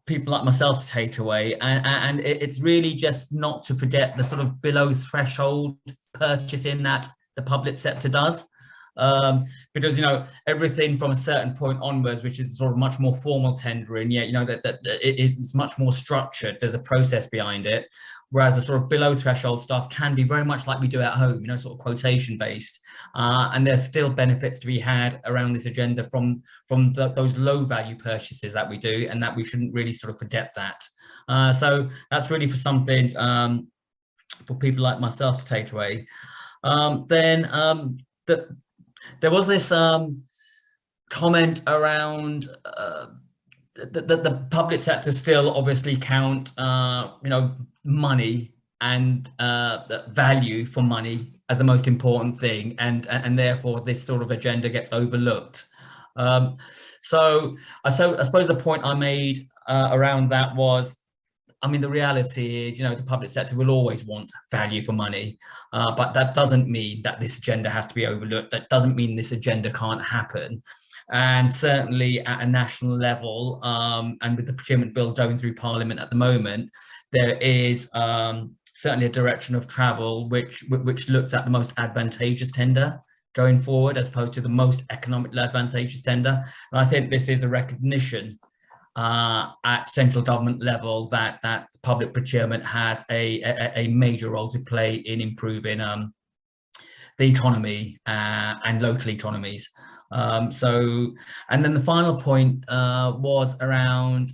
people like myself to take away, and it's really just not to forget the sort of below threshold purchasing that the public sector does. Because, you know, everything from a certain point onwards, which is sort of much more formal tendering, yeah, you know, that it's much more structured. There's a process behind it, whereas the sort of below threshold stuff can be very much like we do at home, you know, sort of quotation based. And there's still benefits to be had around this agenda from those low value purchases that we do, and that we shouldn't really sort of forget that. So that's really for something for people like myself to take away. There was this comment around the public sector still obviously count, you know, money and the value for money as the most important thing, and therefore this sort of agenda gets overlooked. So I suppose the point I made around that was, I mean, the reality is, the public sector will always want value for money, but that doesn't mean that this agenda has to be overlooked. That doesn't mean this agenda can't happen. And certainly at a national level, and with the procurement bill going through Parliament at the moment, there is certainly a direction of travel which looks at the most advantageous tender going forward, as opposed to the most economically advantageous tender. And I think this is a recognition at central government level that public procurement has a major role to play in improving the economy and local economies. And then the final point was around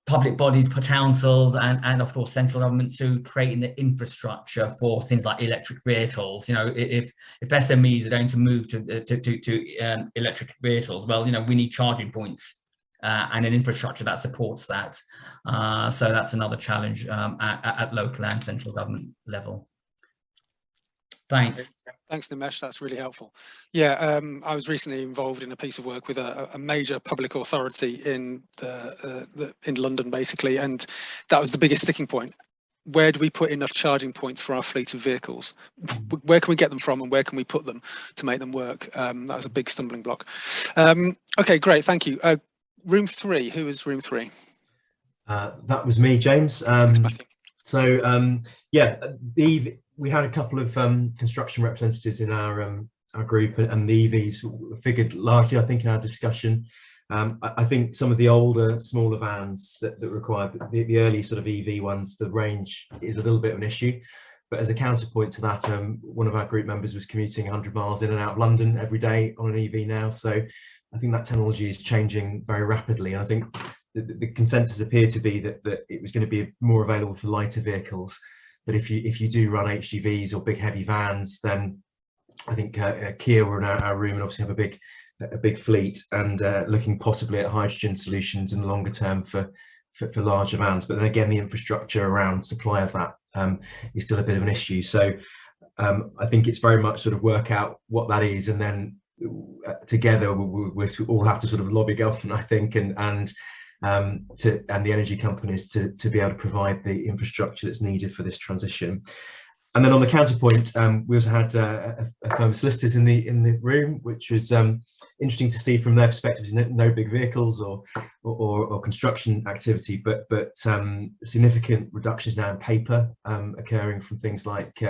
public bodies, councils, and of course central governments who creating the infrastructure for things like electric vehicles. If SMEs are going to move to electric vehicles, well, we need charging points and an infrastructure that supports that. So that's another challenge at local and central government level. Thanks. Thanks, Nimesh. That's really helpful. Yeah, I was recently involved in a piece of work with a major public authority in London, basically, and that was the biggest sticking point. Where do we put enough charging points for our fleet of vehicles? Where can we get them from, and where can we put them to make them work? That was a big stumbling block. Okay, great. Thank you. Room 3. Who is room 3? That was me, James. Yeah, we had a couple of construction representatives in our group, and the EVs figured largely, I think, in our discussion. I think some of the older, smaller vans that require the early sort of EV ones, the range is a little bit of an issue. But as a counterpoint to that, one of our group members was commuting 100 miles in and out of London every day on an EV now. So I think that technology is changing very rapidly. And I think the consensus appeared to be that it was going to be more available for lighter vehicles. But if you do run HGVs or big heavy vans, then I think Kia were in our room and obviously have a big fleet, and looking possibly at hydrogen solutions in the longer term for larger vans. But then again, the infrastructure around supply of that is still a bit of an issue. So I think it's very much sort of work out what that is, and then together we all have to sort of lobby government, I think, and the energy companies to be able to provide the infrastructure that's needed for this transition. And then on the counterpoint, we also had a firm of solicitors in the room, which was interesting to see from their perspective. No big vehicles or construction activity, but significant reductions now in paper occurring from things like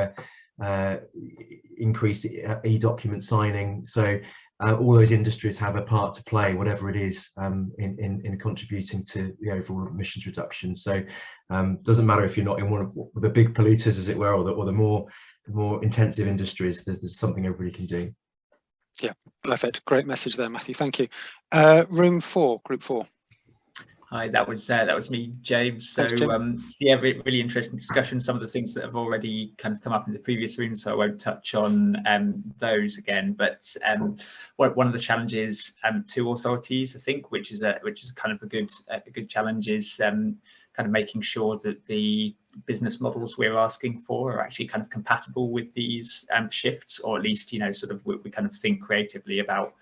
increased e-document signing. So all those industries have a part to play, whatever it is, in contributing to the overall emissions reduction. So doesn't matter if you're not in one of the big polluters, as it were, or the more intensive industries. There's something everybody can do. Yeah, perfect. Great message there, Matthew. Thank you. Room 4, group 4. Hi, that was me, James. So Thanks, yeah, really interesting discussion. Some of the things that have already kind of come up in the previous room, so I won't touch on those again. But one of the challenges to authorities, I think, which is kind of a good challenge, is kind of making sure that the business models we're asking for are actually kind of compatible with these shifts, or at least, sort of we kind of think creatively about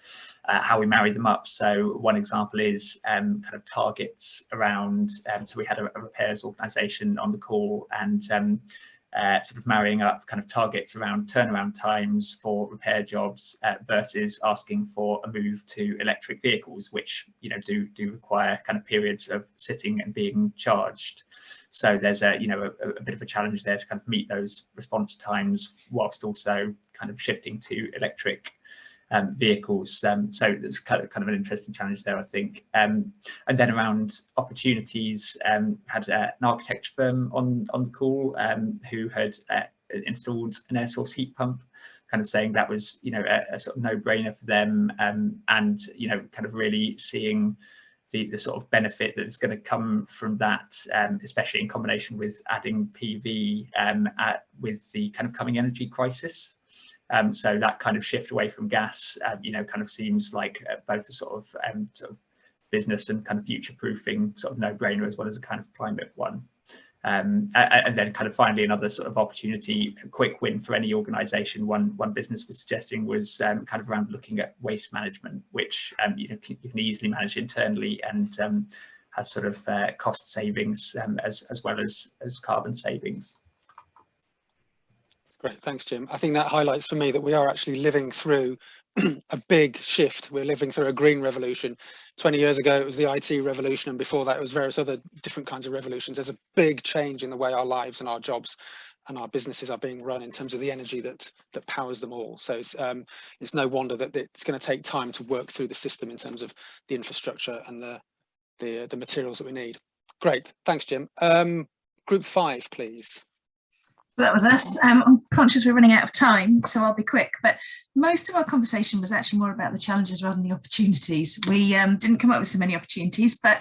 how we marry them up. So one example is kind of targets around, so we had a repairs organisation on the call, and sort of marrying up kind of targets around turnaround times for repair jobs versus asking for a move to electric vehicles, which do require kind of periods of sitting and being charged. So there's a bit of a challenge there to kind of meet those response times whilst also kind of shifting to electric vehicles. So there's kind of an interesting challenge there, I think. And then around opportunities, had an architecture firm on the call who had installed an air source heat pump, kind of saying that was a sort of no-brainer for them, and kind of really seeing the sort of benefit that's going to come from that, especially in combination with adding PV with the kind of coming energy crisis. So that kind of shift away from gas, kind of seems like both a sort of business and kind of future-proofing sort of no-brainer, as well as a kind of climate one. And then kind of finally another sort of opportunity, a quick win for any organisation. One business was suggesting was kind of around looking at waste management, which you can easily manage internally and has sort of cost savings as well as carbon savings. Great, thanks, Jim. I think that highlights for me that we are actually living through a big shift. We're living through a green revolution. 20 years ago, it was the IT revolution, and before that, it was various other different kinds of revolutions. There's a big change in the way our lives and our jobs and our businesses are being run in terms of the energy that powers them all. So it's no wonder that it's going to take time to work through the system in terms of the infrastructure and the materials that we need. Great, thanks, Jim. Group 5, please. That was us. I'm conscious we're running out of time, so I'll be quick. But most of our conversation was actually more about the challenges rather than the opportunities. We didn't come up with so many opportunities, but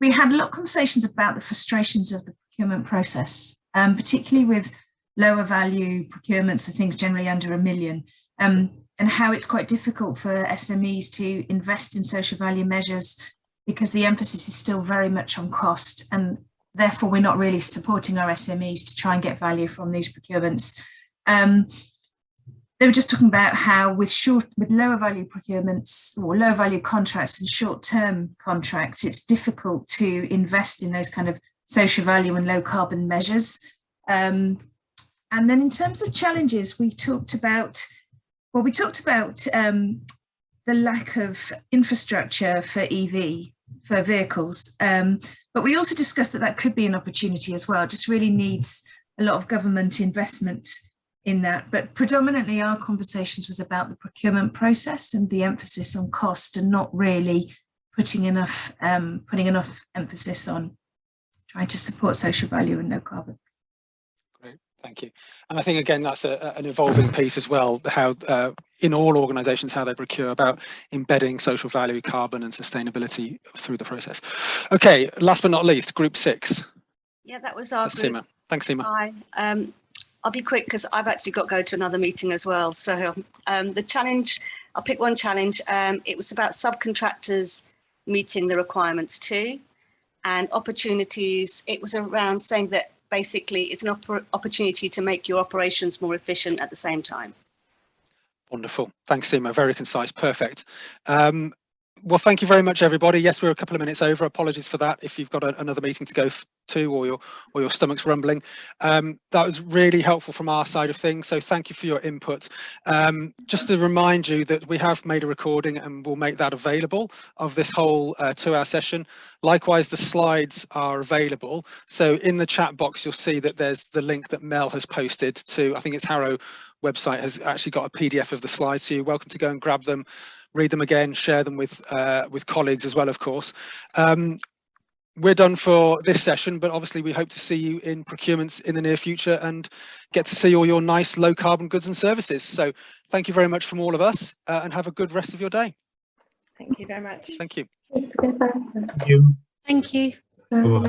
we had a lot of conversations about the frustrations of the procurement process, particularly with lower value procurements of things generally under $1 million, and how it's quite difficult for SMEs to invest in social value measures because the emphasis is still very much on cost, and therefore we're not really supporting our SMEs to try and get value from these procurements. They were just talking about how with lower value procurements or lower value contracts and short-term contracts, it's difficult to invest in those kind of social value and low carbon measures. And then in terms of challenges, we talked about the lack of infrastructure for EV, for vehicles. But we also discussed that could be an opportunity as well. It just really needs a lot of government investment in that. But predominantly our conversations was about the procurement process and the emphasis on cost, and not really putting enough emphasis on trying to support social value and low carbon. Great, thank you. And I think, again, that's an evolving piece as well, how in all organisations, how they procure, about embedding social value, carbon and sustainability through the process. Okay, last but not least, Group 6. Yeah, that was our group. Sme. Thanks, Sme. Hi. I'll be quick because I've actually got to go to another meeting as well. So the challenge, I'll pick one challenge. It was about subcontractors meeting the requirements too, and opportunities. It was around saying that basically it's an opportunity to make your operations more efficient at the same time. Wonderful. Thanks, Sme. Very concise. Perfect. Well, thank you very much, everybody. Yes, we're a couple of minutes over. Apologies for that if you've got another meeting to go to, or your stomach's rumbling. That was really helpful from our side of things, so thank you for your input. Just to remind you that we have made a recording and we'll make that available of this whole 2-hour session. Likewise, the slides are available. So in the chat box, you'll see that there's the link that Mel has posted to, I think it's Harrow website, has actually got a PDF of the slides, so you're welcome to go and grab them, read them again, share them with colleagues as well, of course. We're done for this session, but obviously we hope to see you in procurements in the near future and get to see all your nice low carbon goods and services. So thank you very much from all of us, and have a good rest of your day. Thank you very much. Thank you. Thank you. Thank you. Bye-bye.